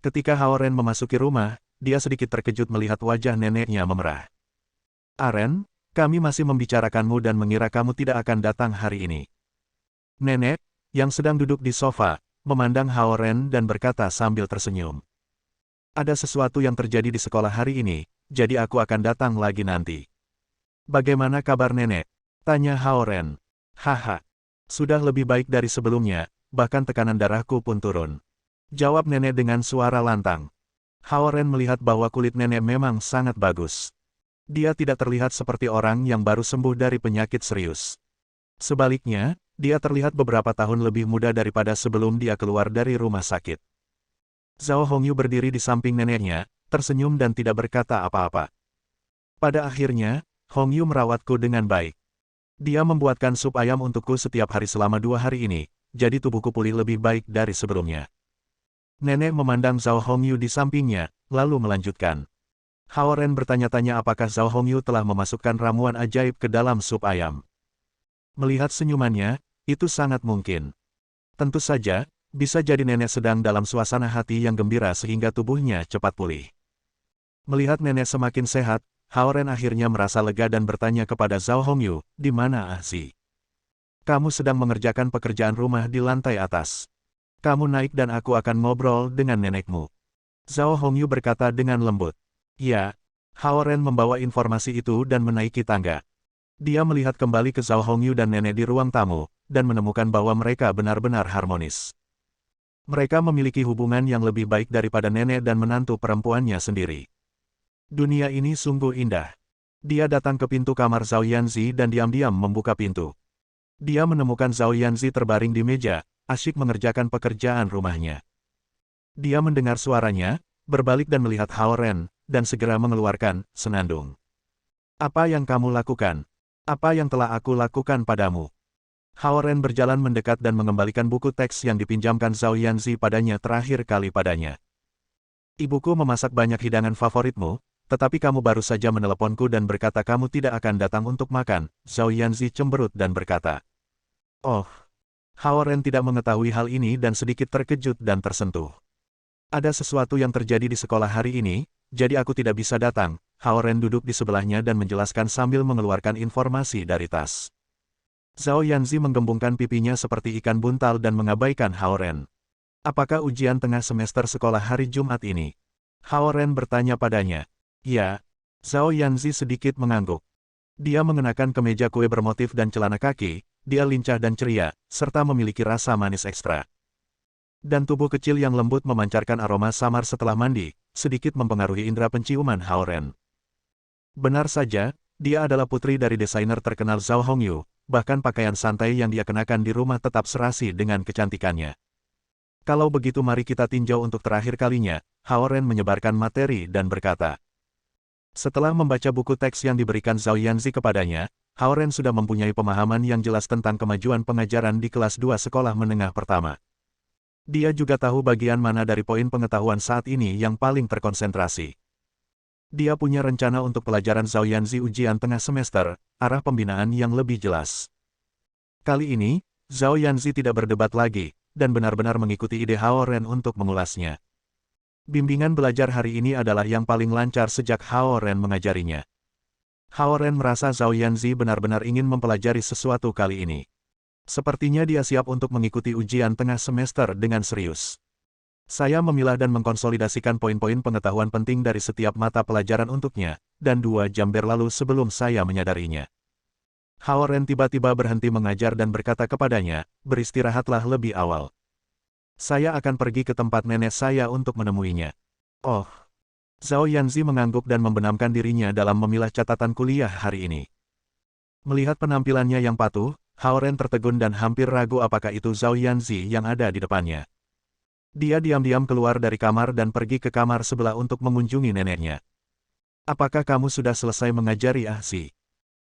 Speaker 1: Ketika Hao Ren memasuki rumah, dia sedikit terkejut melihat wajah neneknya memerah. Aren, kami masih membicarakanmu dan mengira kamu tidak akan datang hari ini. Nenek, yang sedang duduk di sofa, memandang Hao Ren dan berkata sambil tersenyum. Ada sesuatu yang terjadi di sekolah hari ini, jadi aku akan datang lagi nanti. Bagaimana kabar nenek? Tanya Hao Ren. Haha. Sudah lebih baik dari sebelumnya, bahkan tekanan darahku pun turun. Jawab nenek dengan suara lantang. Hao Ren melihat bahwa kulit nenek memang sangat bagus. Dia tidak terlihat seperti orang yang baru sembuh dari penyakit serius. Sebaliknya, dia terlihat beberapa tahun lebih muda daripada sebelum dia keluar dari rumah sakit. Zhao Hongyu berdiri di samping neneknya, tersenyum dan tidak berkata apa-apa. Pada akhirnya, Hongyu merawatku dengan baik. Dia membuatkan sup ayam untukku setiap hari selama 2 hari ini, jadi tubuhku pulih lebih baik dari sebelumnya. Nenek memandang Zhao Hongyu di sampingnya, lalu melanjutkan. Hao Ren bertanya-tanya apakah Zhao Hongyu telah memasukkan ramuan ajaib ke dalam sup ayam. Melihat senyumannya, itu sangat mungkin. Tentu saja, bisa jadi nenek sedang dalam suasana hati yang gembira sehingga tubuhnya cepat pulih. Melihat nenek semakin sehat, Hao Ren akhirnya merasa lega dan bertanya kepada Zhao Hongyu, di mana Ahzi? Kamu sedang mengerjakan pekerjaan rumah di lantai atas. Kamu naik dan aku akan ngobrol dengan nenekmu. Zhao Hongyu berkata dengan lembut. Ya. Hao Ren membawa informasi itu dan menaiki tangga. Dia melihat kembali ke Zhao Hongyu dan nenek di ruang tamu, dan menemukan bahwa mereka benar-benar harmonis. Mereka memiliki hubungan yang lebih baik daripada nenek dan menantu perempuannya sendiri. Dunia ini sungguh indah. Dia datang ke pintu kamar Zhao Yanzi dan diam-diam membuka pintu. Dia menemukan Zhao Yanzi terbaring di meja, asyik mengerjakan pekerjaan rumahnya. Dia mendengar suaranya, berbalik dan melihat Hao Ren, dan segera mengeluarkan senandung. Apa yang kamu lakukan? Apa yang telah aku lakukan padamu? Hao Ren berjalan mendekat dan mengembalikan buku teks yang dipinjamkan Zhao Yanzi padanya terakhir kali padanya. Ibuku memasak banyak hidangan favoritmu, tetapi kamu baru saja meneleponku dan berkata kamu tidak akan datang untuk makan. Zhao Yanzi cemberut dan berkata. Oh. Hao Ren tidak mengetahui hal ini dan sedikit terkejut dan tersentuh. Ada sesuatu yang terjadi di sekolah hari ini, jadi aku tidak bisa datang. Hao Ren duduk di sebelahnya dan menjelaskan sambil mengeluarkan informasi dari tas. Zhao Yanzi menggembungkan pipinya seperti ikan buntal dan mengabaikan Hao Ren. Apakah ujian tengah semester sekolah hari Jumat ini? Hao Ren bertanya padanya. Ya. Zhao Yanzi sedikit mengangguk. Dia mengenakan kemeja kue bermotif dan celana kaki, dia lincah dan ceria, serta memiliki rasa manis ekstra. Dan tubuh kecil yang lembut memancarkan aroma samar setelah mandi, sedikit mempengaruhi indera penciuman Hao Ren. Benar saja, dia adalah putri dari desainer terkenal Zhao Hongyu, bahkan pakaian santai yang dia kenakan di rumah tetap serasi dengan kecantikannya. Kalau begitu mari kita tinjau untuk terakhir kalinya, Hao Ren menyebarkan materi dan berkata. Setelah membaca buku teks yang diberikan Zhao Yanzi kepadanya, Hao Ren sudah mempunyai pemahaman yang jelas tentang kemajuan pengajaran di kelas 2 sekolah menengah pertama. Dia juga tahu bagian mana dari poin pengetahuan saat ini yang paling terkonsentrasi. Dia punya rencana untuk pelajaran Zhao Yanzi ujian tengah semester, arah pembinaan yang lebih jelas. Kali ini, Zhao Yanzi tidak berdebat lagi, dan benar-benar mengikuti ide Hao Ren untuk mengulasnya. Bimbingan belajar hari ini adalah yang paling lancar sejak Hao Ren mengajarinya. Hao Ren merasa Zhao Yanzi benar-benar ingin mempelajari sesuatu kali ini. Sepertinya dia siap untuk mengikuti ujian tengah semester dengan serius. Saya memilah dan mengkonsolidasikan poin-poin pengetahuan penting dari setiap mata pelajaran untuknya, dan 2 jam berlalu sebelum saya menyadarinya. Hao Ren tiba-tiba berhenti mengajar dan berkata kepadanya, beristirahatlah lebih awal. Saya akan pergi ke tempat nenek saya untuk menemuinya. Oh. Zhao Yanzi mengangguk dan membenamkan dirinya dalam memilah catatan kuliah hari ini. Melihat penampilannya yang patuh, Hao Ren tertegun dan hampir ragu apakah itu Zhao Yanzi yang ada di depannya. Dia diam-diam keluar dari kamar dan pergi ke kamar sebelah untuk mengunjungi neneknya. Apakah kamu sudah selesai mengajari Ahzi?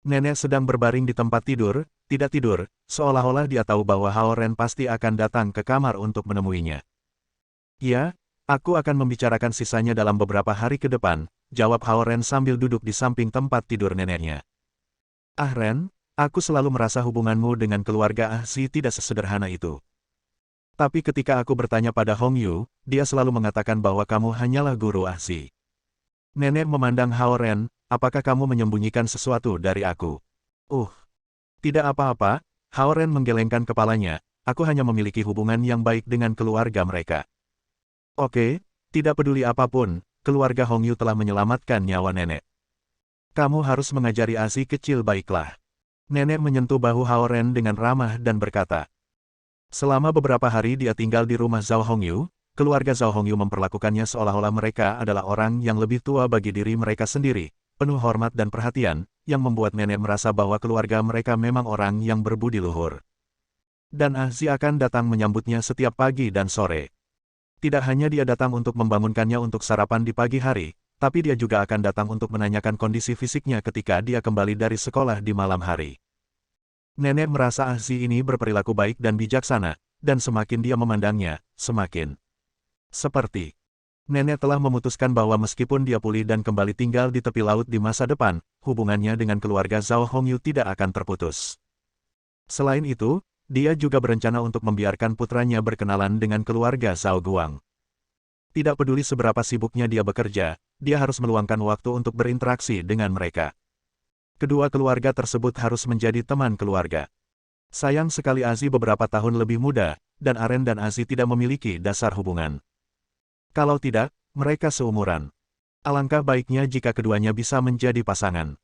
Speaker 1: Nenek sedang berbaring di tempat tidur, tidak tidur, seolah-olah dia tahu bahwa Hao Ren pasti akan datang ke kamar untuk menemuinya. Ya, aku akan membicarakan sisanya dalam beberapa hari ke depan, jawab Hao Ren sambil duduk di samping tempat tidur neneknya. Ah Ren, aku selalu merasa hubunganmu dengan keluarga Ahzi tidak sesederhana itu. Tapi ketika aku bertanya pada Hongyu, dia selalu mengatakan bahwa kamu hanyalah guru Ahzi. Nenek memandang Hao Ren, apakah kamu menyembunyikan sesuatu dari aku? Tidak apa-apa, Hao Ren menggelengkan kepalanya, aku hanya memiliki hubungan yang baik dengan keluarga mereka. Oke, tidak peduli apapun, keluarga Hongyu telah menyelamatkan nyawa nenek. Kamu harus mengajari asi kecil baiklah. Nenek menyentuh bahu Hao Ren dengan ramah dan berkata. Selama beberapa hari dia tinggal di rumah Zhao Hongyu, keluarga Zhao Hongyu memperlakukannya seolah-olah mereka adalah orang yang lebih tua bagi diri mereka sendiri, penuh hormat dan perhatian, yang membuat nenek merasa bahwa keluarga mereka memang orang yang berbudi luhur. Dan Ahzi akan datang menyambutnya setiap pagi dan sore. Tidak hanya dia datang untuk membangunkannya untuk sarapan di pagi hari, tapi dia juga akan datang untuk menanyakan kondisi fisiknya ketika dia kembali dari sekolah di malam hari. Nenek merasa Ahzi ini berperilaku baik dan bijaksana, dan semakin dia memandangnya, semakin seperti nenek telah memutuskan bahwa meskipun dia pulih dan kembali tinggal di tepi laut di masa depan, hubungannya dengan keluarga Zhao Hongyu tidak akan terputus. Selain itu, dia juga berencana untuk membiarkan putranya berkenalan dengan keluarga Zhao Guang. Tidak peduli seberapa sibuknya dia bekerja, dia harus meluangkan waktu untuk berinteraksi dengan mereka. Kedua keluarga tersebut harus menjadi teman keluarga. Sayang sekali Ahzi beberapa tahun lebih muda, dan Aren dan Ahzi tidak memiliki dasar hubungan. Kalau tidak, mereka seumuran. Alangkah baiknya jika keduanya bisa menjadi pasangan.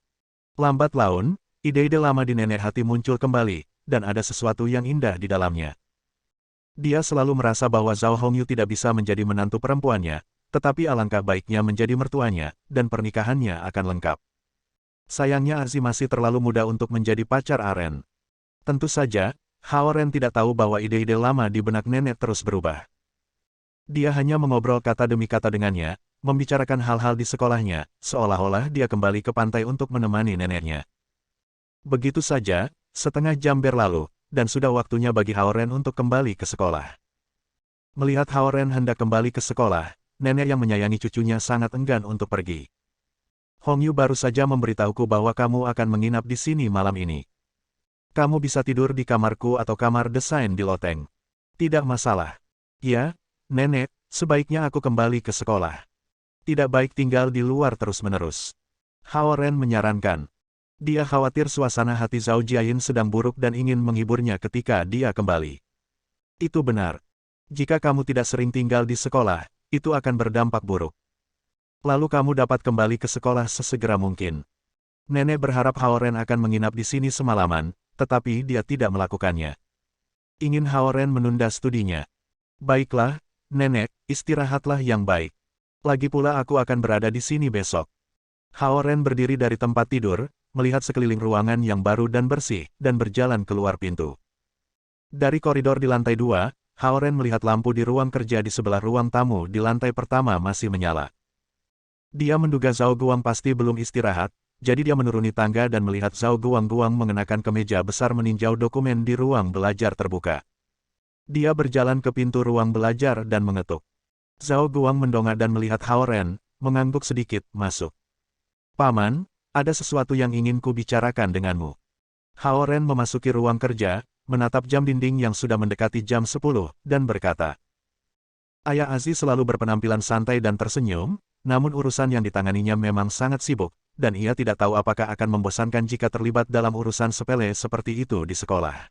Speaker 1: Lambat laun, ide-ide lama di nenek hati muncul kembali, dan ada sesuatu yang indah di dalamnya. Dia selalu merasa bahwa Zhao Hongyu tidak bisa menjadi menantu perempuannya, tetapi alangkah baiknya menjadi mertuanya, dan pernikahannya akan lengkap. Sayangnya Ahzi masih terlalu muda untuk menjadi pacar Aren. Tentu saja, Hao Ren tidak tahu bahwa ide-ide lama di benak nenek terus berubah. Dia hanya mengobrol kata demi kata dengannya, membicarakan hal-hal di sekolahnya, seolah-olah dia kembali ke pantai untuk menemani neneknya. Begitu saja, setengah jam berlalu, dan sudah waktunya bagi Hao Ren untuk kembali ke sekolah. Melihat Hao Ren hendak kembali ke sekolah, nenek yang menyayangi cucunya sangat enggan untuk pergi. Hongyu baru saja memberitahuku bahwa kamu akan menginap di sini malam ini. Kamu bisa tidur di kamarku atau kamar desain di loteng. Tidak masalah. Ya, nenek, sebaiknya aku kembali ke sekolah. Tidak baik tinggal di luar terus-menerus. Hao Ren menyarankan. Dia khawatir suasana hati Zhao Jiayin sedang buruk dan ingin menghiburnya ketika dia kembali. Itu benar. Jika kamu tidak sering tinggal di sekolah, itu akan berdampak buruk. Lalu kamu dapat kembali ke sekolah sesegera mungkin. Nenek berharap Hao Ren akan menginap di sini semalaman, tetapi dia tidak melakukannya. Ingin Hao Ren menunda studinya. Baiklah, nenek, istirahatlah yang baik. Lagi pula aku akan berada di sini besok. Hao Ren berdiri dari tempat tidur, melihat sekeliling ruangan yang baru dan bersih, dan berjalan keluar pintu. Dari koridor di lantai 2, Hao Ren melihat lampu di ruang kerja di sebelah ruang tamu di lantai pertama masih menyala. Dia menduga Zhao Guang pasti belum istirahat, jadi dia menuruni tangga dan melihat Zhao Guang mengenakan kemeja besar meninjau dokumen di ruang belajar terbuka. Dia berjalan ke pintu ruang belajar dan mengetuk. Zhao Guang mendongak dan melihat Hao Ren, mengangguk sedikit, masuk. Paman, ada sesuatu yang ingin ku bicarakan denganmu. Hao Ren memasuki ruang kerja, menatap jam dinding yang sudah mendekati jam 10, dan berkata. Ayah Aziz selalu berpenampilan santai dan tersenyum, namun urusan yang ditanganinya memang sangat sibuk, dan ia tidak tahu apakah akan membosankan jika terlibat dalam urusan sepele seperti itu di sekolah.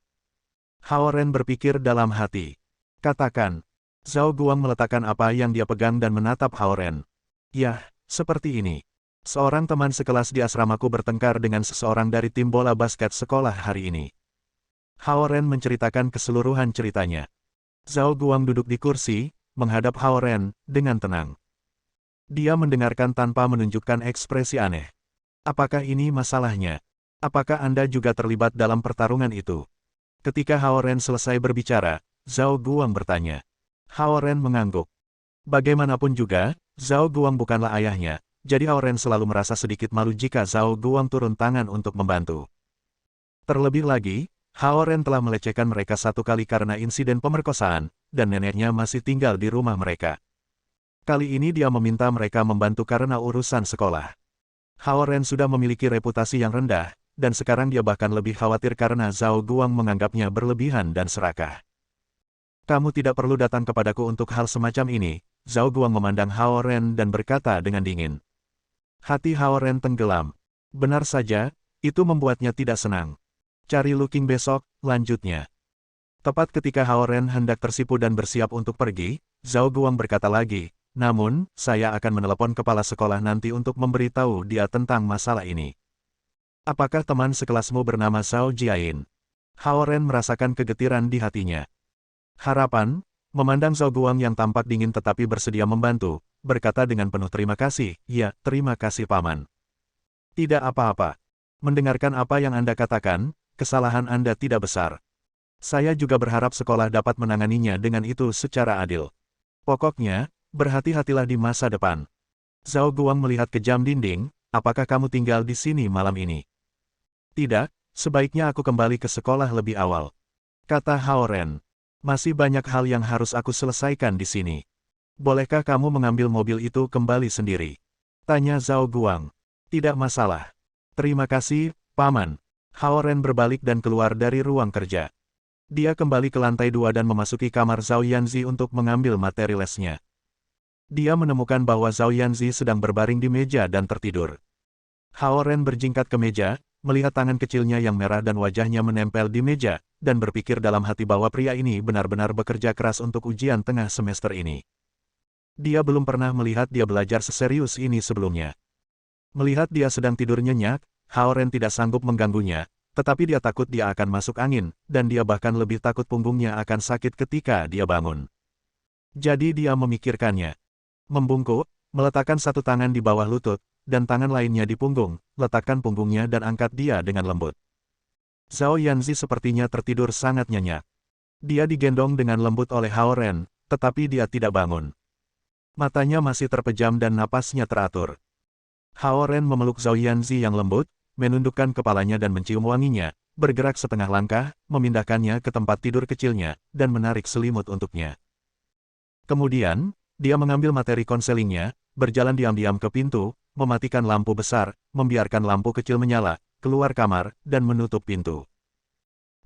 Speaker 1: Hao Ren berpikir dalam hati. Katakan. Zhao Guang meletakkan apa yang dia pegang dan menatap Hao Ren. Yah, seperti ini. Seorang teman sekelas di asramaku bertengkar dengan seseorang dari tim bola basket sekolah hari ini. Hao Ren menceritakan keseluruhan ceritanya. Zhao Guang duduk di kursi, menghadap Hao Ren, dengan tenang. Dia mendengarkan tanpa menunjukkan ekspresi aneh. Apakah ini masalahnya? Apakah Anda juga terlibat dalam pertarungan itu? Ketika Hao Ren selesai berbicara, Zhao Guang bertanya. Hao Ren mengangguk. Bagaimanapun juga, Zhao Guang bukanlah ayahnya, jadi Hao Ren selalu merasa sedikit malu jika Zhao Guang turun tangan untuk membantu. Terlebih lagi, Hao Ren telah melecehkan mereka satu kali karena insiden pemerkosaan, dan neneknya masih tinggal di rumah mereka. Kali ini dia meminta mereka membantu karena urusan sekolah. Hao Ren sudah memiliki reputasi yang rendah, dan sekarang dia bahkan lebih khawatir karena Zhao Guang menganggapnya berlebihan dan serakah. Kamu tidak perlu datang kepadaku untuk hal semacam ini, Zhao Guang memandang Hao Ren dan berkata dengan dingin. Hati Hao Ren tenggelam. Benar saja, itu membuatnya tidak senang. Cari Lu Qing besok, lanjutnya. Tepat ketika Hao Ren hendak tersipu dan bersiap untuk pergi, Zhao Guang berkata lagi, Namun, saya akan menelepon kepala sekolah nanti untuk memberitahu dia tentang masalah ini. Apakah teman sekelasmu bernama Zhao Jiayin? Hao Ren merasakan kegetiran di hatinya. Harapan, memandang Zhao Guang yang tampak dingin tetapi bersedia membantu, berkata dengan penuh terima kasih, ya, terima kasih paman. Tidak apa-apa. Mendengarkan apa yang Anda katakan, kesalahan Anda tidak besar. Saya juga berharap sekolah dapat menanganinya dengan itu secara adil. Pokoknya, berhati-hatilah di masa depan. Zhao Guang melihat ke jam dinding, apakah kamu tinggal di sini malam ini? Tidak, sebaiknya aku kembali ke sekolah lebih awal. Kata Hao Ren. Masih banyak hal yang harus aku selesaikan di sini. Bolehkah kamu mengambil mobil itu kembali sendiri? Tanya Zhao Guang. Tidak masalah. Terima kasih, paman. Hao Ren berbalik dan keluar dari ruang kerja. Dia kembali ke lantai 2 dan memasuki kamar Zhao Yanzi untuk mengambil materi lesnya. Dia menemukan bahwa Zhao Yanzi sedang berbaring di meja dan tertidur. Hao Ren berjingkat ke meja, melihat tangan kecilnya yang merah dan wajahnya menempel di meja, dan berpikir dalam hati bahwa pria ini benar-benar bekerja keras untuk ujian tengah semester ini. Dia belum pernah melihat dia belajar seserius ini sebelumnya. Melihat dia sedang tidur nyenyak, Hao Ren tidak sanggup mengganggunya, tetapi dia takut dia akan masuk angin, dan dia bahkan lebih takut punggungnya akan sakit ketika dia bangun. Jadi dia memikirkannya. Membungkuk, meletakkan satu tangan di bawah lutut, dan tangan lainnya di punggung, letakkan punggungnya dan angkat dia dengan lembut. Zhao Yanzi sepertinya tertidur sangat nyenyak. Dia digendong dengan lembut oleh Hao Ren, tetapi dia tidak bangun. Matanya masih terpejam dan napasnya teratur. Hao Ren memeluk Zhao Yanzi yang lembut, menundukkan kepalanya dan mencium wanginya, bergerak setengah langkah, memindahkannya ke tempat tidur kecilnya, dan menarik selimut untuknya. Kemudian, dia mengambil materi konselingnya, berjalan diam-diam ke pintu, mematikan lampu besar, membiarkan lampu kecil menyala, keluar kamar, dan menutup pintu.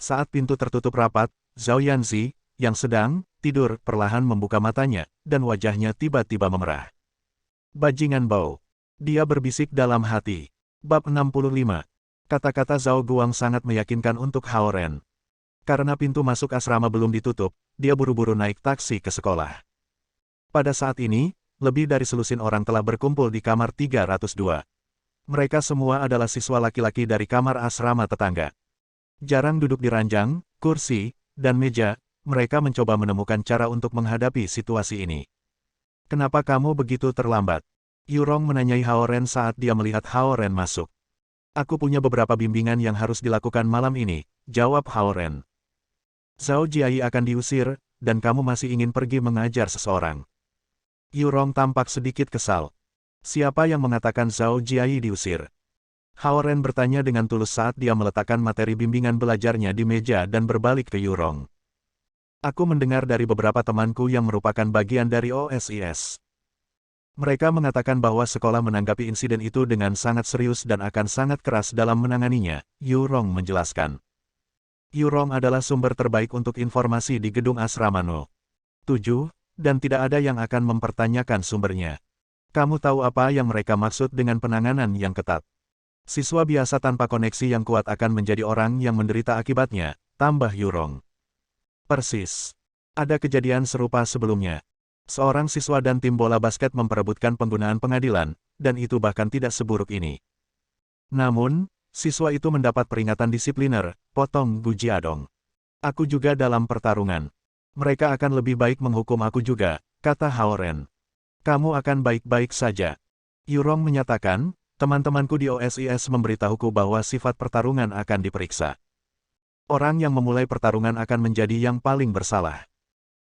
Speaker 1: Saat pintu tertutup rapat, Zhao Yanzi, yang sedang tidur, perlahan membuka matanya, dan wajahnya tiba-tiba memerah. Bajingan bau. Dia berbisik dalam hati. Bab 65. Kata-kata Zhao Guang sangat meyakinkan untuk Hao Ren. Karena pintu masuk asrama belum ditutup, dia buru-buru naik taksi ke sekolah. Pada saat ini, lebih dari selusin orang telah berkumpul di kamar 302. Mereka semua adalah siswa laki-laki dari kamar asrama tetangga. Jarang duduk di ranjang, kursi, dan meja, mereka mencoba menemukan cara untuk menghadapi situasi ini. Kenapa kamu begitu terlambat? Yurong menanyai Hao Ren saat dia melihat Hao Ren masuk. Aku punya beberapa bimbingan yang harus dilakukan malam ini, jawab Hao Ren. Zhao Jiayi akan diusir, dan kamu masih ingin pergi mengajar seseorang. Yurong tampak sedikit kesal. Siapa yang mengatakan Zhao Jiayi diusir? Hao Ren bertanya dengan tulus saat dia meletakkan materi bimbingan belajarnya di meja dan berbalik ke Yurong. Aku mendengar dari beberapa temanku yang merupakan bagian dari OSIS. Mereka mengatakan bahwa sekolah menanggapi insiden itu dengan sangat serius dan akan sangat keras dalam menanganinya, Yurong menjelaskan. Yurong adalah sumber terbaik untuk informasi di gedung asrama No. 7, dan tidak ada yang akan mempertanyakan sumbernya. Kamu tahu apa yang mereka maksud dengan penanganan yang ketat? Siswa biasa tanpa koneksi yang kuat akan menjadi orang yang menderita akibatnya, tambah Yurong. Persis. Ada kejadian serupa sebelumnya. Seorang siswa dan tim bola basket memperebutkan penggunaan pengadilan, dan itu bahkan tidak seburuk ini. Namun, siswa itu mendapat peringatan disipliner, potong Gu Jiadong. Aku juga dalam pertarungan. Mereka akan lebih baik menghukum aku juga, kata Hao Ren. Kamu akan baik-baik saja. Yurong menyatakan, teman-temanku di OSIS memberitahuku bahwa sifat pertarungan akan diperiksa. Orang yang memulai pertarungan akan menjadi yang paling bersalah.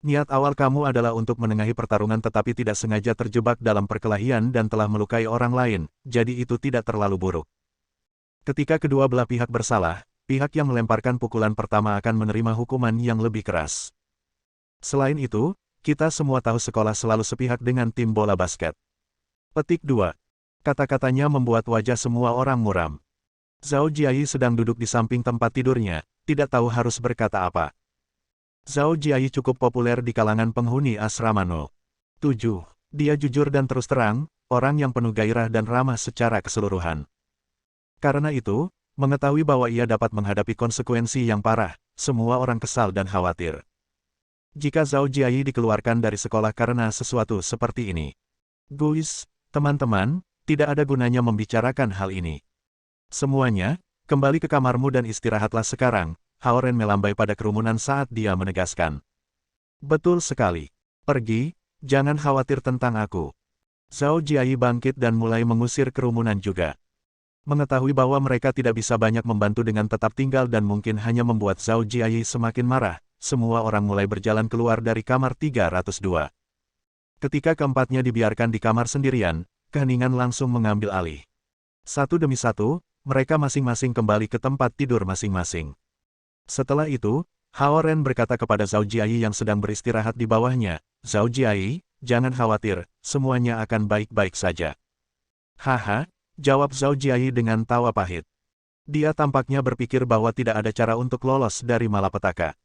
Speaker 1: Niat awal kamu adalah untuk menengahi pertarungan tetapi tidak sengaja terjebak dalam perkelahian dan telah melukai orang lain, jadi itu tidak terlalu buruk. Ketika kedua belah pihak bersalah, pihak yang melemparkan pukulan pertama akan menerima hukuman yang lebih keras. Selain itu, kita semua tahu sekolah selalu sepihak dengan tim bola basket. Petik 2. Kata-katanya membuat wajah semua orang muram. Zhao Jiayi sedang duduk di samping tempat tidurnya, tidak tahu harus berkata apa. Zhao Jiayi cukup populer di kalangan penghuni asrama No. 7. Dia jujur dan terus terang, orang yang penuh gairah dan ramah secara keseluruhan. Karena itu, mengetahui bahwa ia dapat menghadapi konsekuensi yang parah, semua orang kesal dan khawatir. Jika Zhao Jiayi dikeluarkan dari sekolah karena sesuatu seperti ini. Guys, teman-teman, tidak ada gunanya membicarakan hal ini. Semuanya, kembali ke kamarmu dan istirahatlah sekarang, Hao Ren melambai pada kerumunan saat dia menegaskan. Betul sekali. Pergi, jangan khawatir tentang aku. Zhao Jiayi bangkit dan mulai mengusir kerumunan juga. Mengetahui bahwa mereka tidak bisa banyak membantu dengan tetap tinggal dan mungkin hanya membuat Zhao Jiayi semakin marah, semua orang mulai berjalan keluar dari kamar 302. Ketika keempatnya dibiarkan di kamar sendirian, keheningan langsung mengambil alih. Satu demi satu, mereka masing-masing kembali ke tempat tidur masing-masing. Setelah itu, Hao Ren berkata kepada Zhao Jiayi yang sedang beristirahat di bawahnya, Zhao Jiayi, jangan khawatir, semuanya akan baik-baik saja. Haha, jawab Zhao Jiayi dengan tawa pahit. Dia tampaknya berpikir bahwa tidak ada cara untuk lolos dari malapetaka.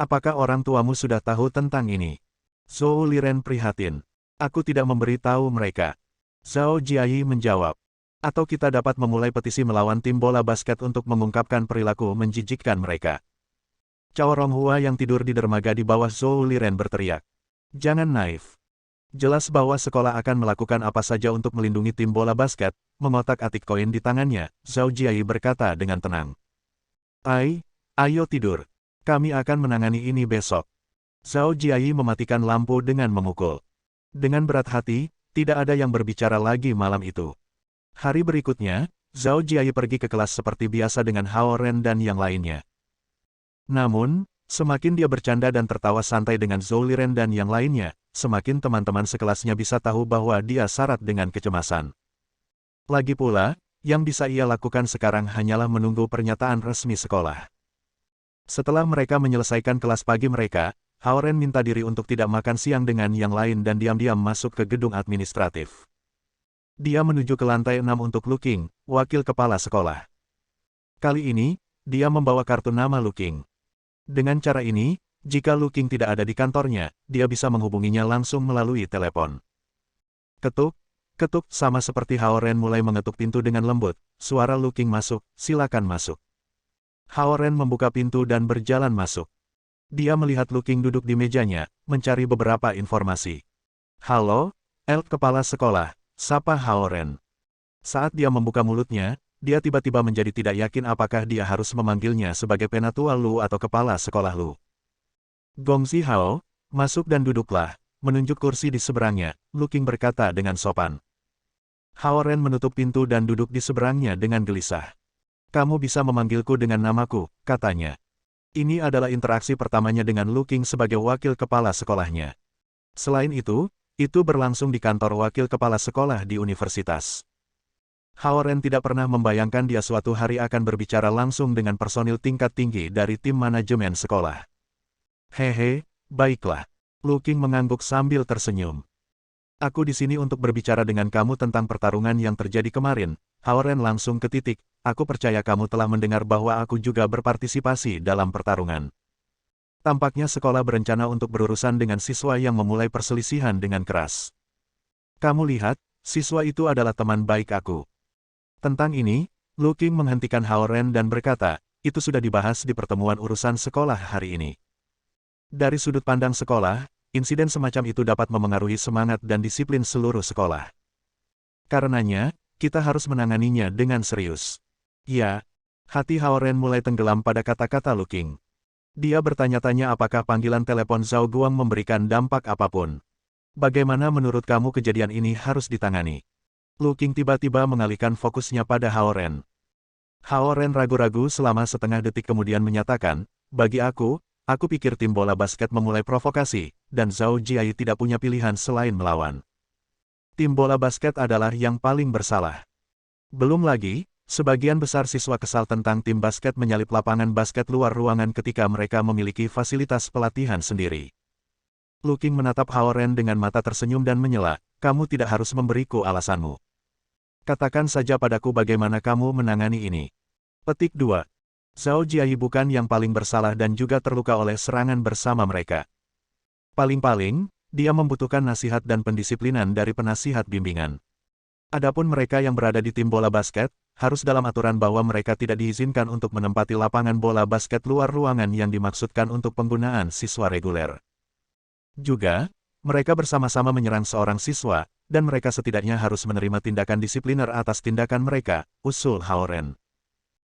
Speaker 1: Apakah orang tuamu sudah tahu tentang ini? Zhou Liren prihatin. Aku tidak memberi tahu mereka. Zhao Jiayi menjawab. Atau kita dapat memulai petisi melawan tim bola basket untuk mengungkapkan perilaku menjijikkan mereka. Cao Ronghua yang tidur di dermaga di bawah Zhou Liren berteriak. Jangan naif. Jelas bahwa sekolah akan melakukan apa saja untuk melindungi tim bola basket, mengotak-atik koin di tangannya, Zhao Jiayi berkata dengan tenang. Ayo tidur. Kami akan menangani ini besok. Zhao Jiayi mematikan lampu dengan memukul. Dengan berat hati, tidak ada yang berbicara lagi malam itu. Hari berikutnya, Zhao Jiayi pergi ke kelas seperti biasa dengan Hao Ren dan yang lainnya. Namun, semakin dia bercanda dan tertawa santai dengan Zhou Liren dan yang lainnya, semakin teman-teman sekelasnya bisa tahu bahwa dia syarat dengan kecemasan. Lagi pula, yang bisa ia lakukan sekarang hanyalah menunggu pernyataan resmi sekolah. Setelah mereka menyelesaikan kelas pagi mereka, Hao Ren minta diri untuk tidak makan siang dengan yang lain dan diam-diam masuk ke gedung administratif. Dia menuju ke lantai 6 untuk Lu Qing, wakil kepala sekolah. Kali ini, dia membawa kartu nama Lu Qing. Dengan cara ini, jika Lu Qing tidak ada di kantornya, dia bisa menghubunginya langsung melalui telepon. Ketuk, ketuk, sama seperti Hao Ren mulai mengetuk pintu dengan lembut, suara Lu Qing masuk, silakan masuk. Hao Ren membuka pintu dan berjalan masuk. Dia melihat Lu Qing duduk di mejanya, mencari beberapa informasi. Halo, kepala sekolah, sapa Hao Ren. Saat dia membuka mulutnya, dia tiba-tiba menjadi tidak yakin apakah dia harus memanggilnya sebagai penatua Lu atau kepala sekolah Lu. Gongzi Hao, masuk dan duduklah, menunjuk kursi di seberangnya, Lu Qing berkata dengan sopan. Hao Ren menutup pintu dan duduk di seberangnya dengan gelisah. Kamu bisa memanggilku dengan namaku, katanya. Ini adalah interaksi pertamanya dengan Lu Qing sebagai wakil kepala sekolahnya. Selain itu berlangsung di kantor wakil kepala sekolah di universitas. Hao Ren tidak pernah membayangkan dia suatu hari akan berbicara langsung dengan personil tingkat tinggi dari tim manajemen sekolah. Hehe, baiklah. Lu Qing mengangguk sambil tersenyum. Aku di sini untuk berbicara dengan kamu tentang pertarungan yang terjadi kemarin. Hao Ren langsung ke titik. Aku percaya kamu telah mendengar bahwa aku juga berpartisipasi dalam pertarungan. Tampaknya sekolah berencana untuk berurusan dengan siswa yang memulai perselisihan dengan keras. Kamu lihat, siswa itu adalah teman baik aku. Tentang ini, Lu Qing menghentikan Hao Ren dan berkata, itu sudah dibahas di pertemuan urusan sekolah hari ini. Dari sudut pandang sekolah, insiden semacam itu dapat memengaruhi semangat dan disiplin seluruh sekolah. Karenanya, kita harus menanganinya dengan serius. Ya, hati Hao Ren mulai tenggelam pada kata-kata Lu Qing. Dia bertanya-tanya apakah panggilan telepon Zhao Guang memberikan dampak apapun. Bagaimana menurut kamu kejadian ini harus ditangani? Lu Qing tiba-tiba mengalihkan fokusnya pada Hao Ren. Hao Ren ragu-ragu selama setengah detik kemudian menyatakan, bagi aku pikir tim bola basket memulai provokasi, dan Zhao Jiayi tidak punya pilihan selain melawan. Tim bola basket adalah yang paling bersalah. Belum lagi, sebagian besar siswa kesal tentang tim basket menyalip lapangan basket luar ruangan ketika mereka memiliki fasilitas pelatihan sendiri. Lu Qing menatap Hao Ren dengan mata tersenyum dan menyela, kamu tidak harus memberiku alasanmu. Katakan saja padaku bagaimana kamu menangani ini. Petik 2. Zhao Jiayi bukan yang paling bersalah dan juga terluka oleh serangan bersama mereka. Paling-paling, dia membutuhkan nasihat dan pendisiplinan dari penasihat bimbingan. Adapun mereka yang berada di tim bola basket, harus dalam aturan bahwa mereka tidak diizinkan untuk menempati lapangan bola basket luar ruangan yang dimaksudkan untuk penggunaan siswa reguler. Juga, mereka bersama-sama menyerang seorang siswa, dan mereka setidaknya harus menerima tindakan disipliner atas tindakan mereka, usul Hao Ren.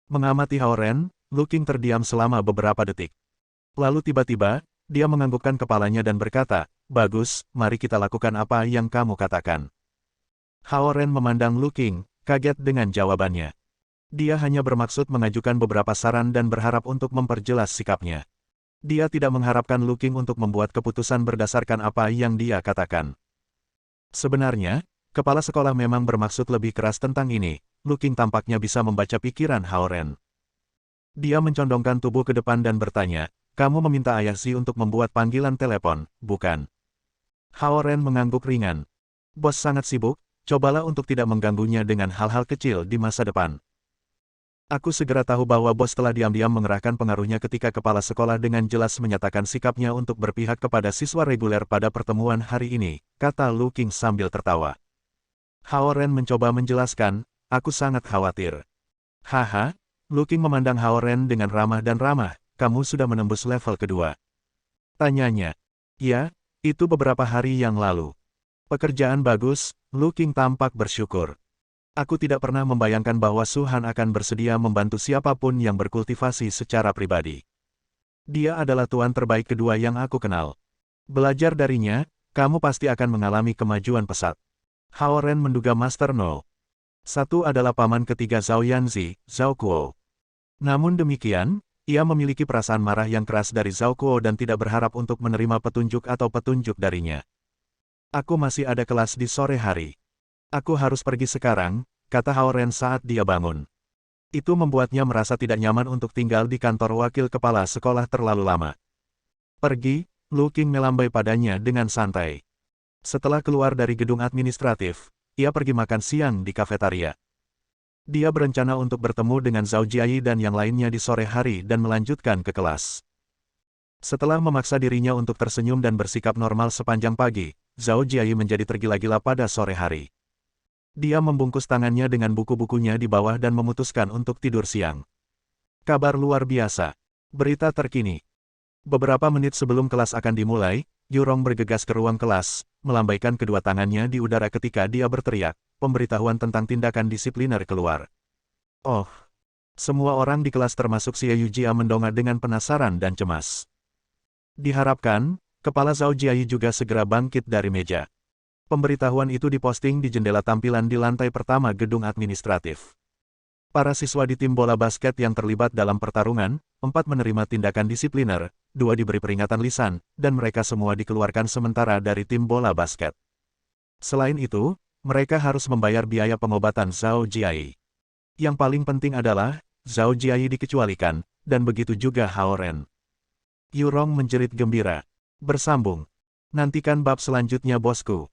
Speaker 1: Mengamati Hao Ren, Lu Qing terdiam selama beberapa detik. Lalu tiba-tiba, dia menganggukkan kepalanya dan berkata, "Bagus, mari kita lakukan apa yang kamu katakan." Hao Ren memandang Lu Qing, kaget dengan jawabannya. Dia hanya bermaksud mengajukan beberapa saran dan berharap untuk memperjelas sikapnya. Dia tidak mengharapkan Lu Qing untuk membuat keputusan berdasarkan apa yang dia katakan. Sebenarnya, kepala sekolah memang bermaksud lebih keras tentang ini. Lu Qing tampaknya bisa membaca pikiran Hao Ren. Dia mencondongkan tubuh ke depan dan bertanya, "Kamu meminta Ayashi untuk membuat panggilan telepon, bukan?" Hao Ren mengangguk ringan. "Bos sangat sibuk, cobalah untuk tidak mengganggunya dengan hal-hal kecil di masa depan." Aku segera tahu bahwa bos telah diam-diam mengerahkan pengaruhnya ketika kepala sekolah dengan jelas menyatakan sikapnya untuk berpihak kepada siswa reguler pada pertemuan hari ini, kata Lu Qing sambil tertawa. Hao Ren mencoba menjelaskan, "Aku sangat khawatir." "Haha," Lu Qing memandang Hao Ren dengan ramah dan ramah, "kamu sudah menembus level kedua." Tanyanya. "Ya, itu beberapa hari yang lalu." "Pekerjaan bagus," Lu Qing tampak bersyukur. "Aku tidak pernah membayangkan bahwa Su Han akan bersedia membantu siapapun yang berkultivasi secara pribadi. Dia adalah tuan terbaik kedua yang aku kenal. Belajar darinya, kamu pasti akan mengalami kemajuan pesat." Hao Ren menduga Master No. 1 adalah paman ketiga Zhao Yanzi, Zhao Kuo. Namun demikian, ia memiliki perasaan marah yang keras dari Zhao Kuo dan tidak berharap untuk menerima petunjuk atau petunjuk darinya. "Aku masih ada kelas di sore hari. Aku harus pergi sekarang," kata Hao Ren saat dia bangun. Itu membuatnya merasa tidak nyaman untuk tinggal di kantor wakil kepala sekolah terlalu lama. "Pergi," Lu Qing melambai padanya dengan santai. Setelah keluar dari gedung administratif, ia pergi makan siang di kafetaria. Dia berencana untuk bertemu dengan Zhao Jiayi dan yang lainnya di sore hari dan melanjutkan ke kelas. Setelah memaksa dirinya untuk tersenyum dan bersikap normal sepanjang pagi, Zhao Jiayi menjadi tergila-gila pada sore hari. Dia membungkus tangannya dengan buku-bukunya di bawah dan memutuskan untuk tidur siang. Kabar luar biasa. Berita terkini. Beberapa menit sebelum kelas akan dimulai, Yurong bergegas ke ruang kelas, melambaikan kedua tangannya di udara ketika dia berteriak, pemberitahuan tentang tindakan disipliner keluar. Oh! Semua orang di kelas termasuk Xie Yujia mendongak dengan penasaran dan cemas. Diharapkan, kepala Zhao Jiayi juga segera bangkit dari meja. Pemberitahuan itu diposting di jendela tampilan di lantai pertama gedung administratif. Para siswa di tim bola basket yang terlibat dalam pertarungan, 4 menerima tindakan disipliner, 2 diberi peringatan lisan, dan mereka semua dikeluarkan sementara dari tim bola basket. Selain itu, mereka harus membayar biaya pengobatan Zhao Jiayi. Yang paling penting adalah, Zhao Jiayi dikecualikan, dan begitu juga Hao Ren. Yurong menjerit gembira. Bersambung. Nantikan bab selanjutnya bosku.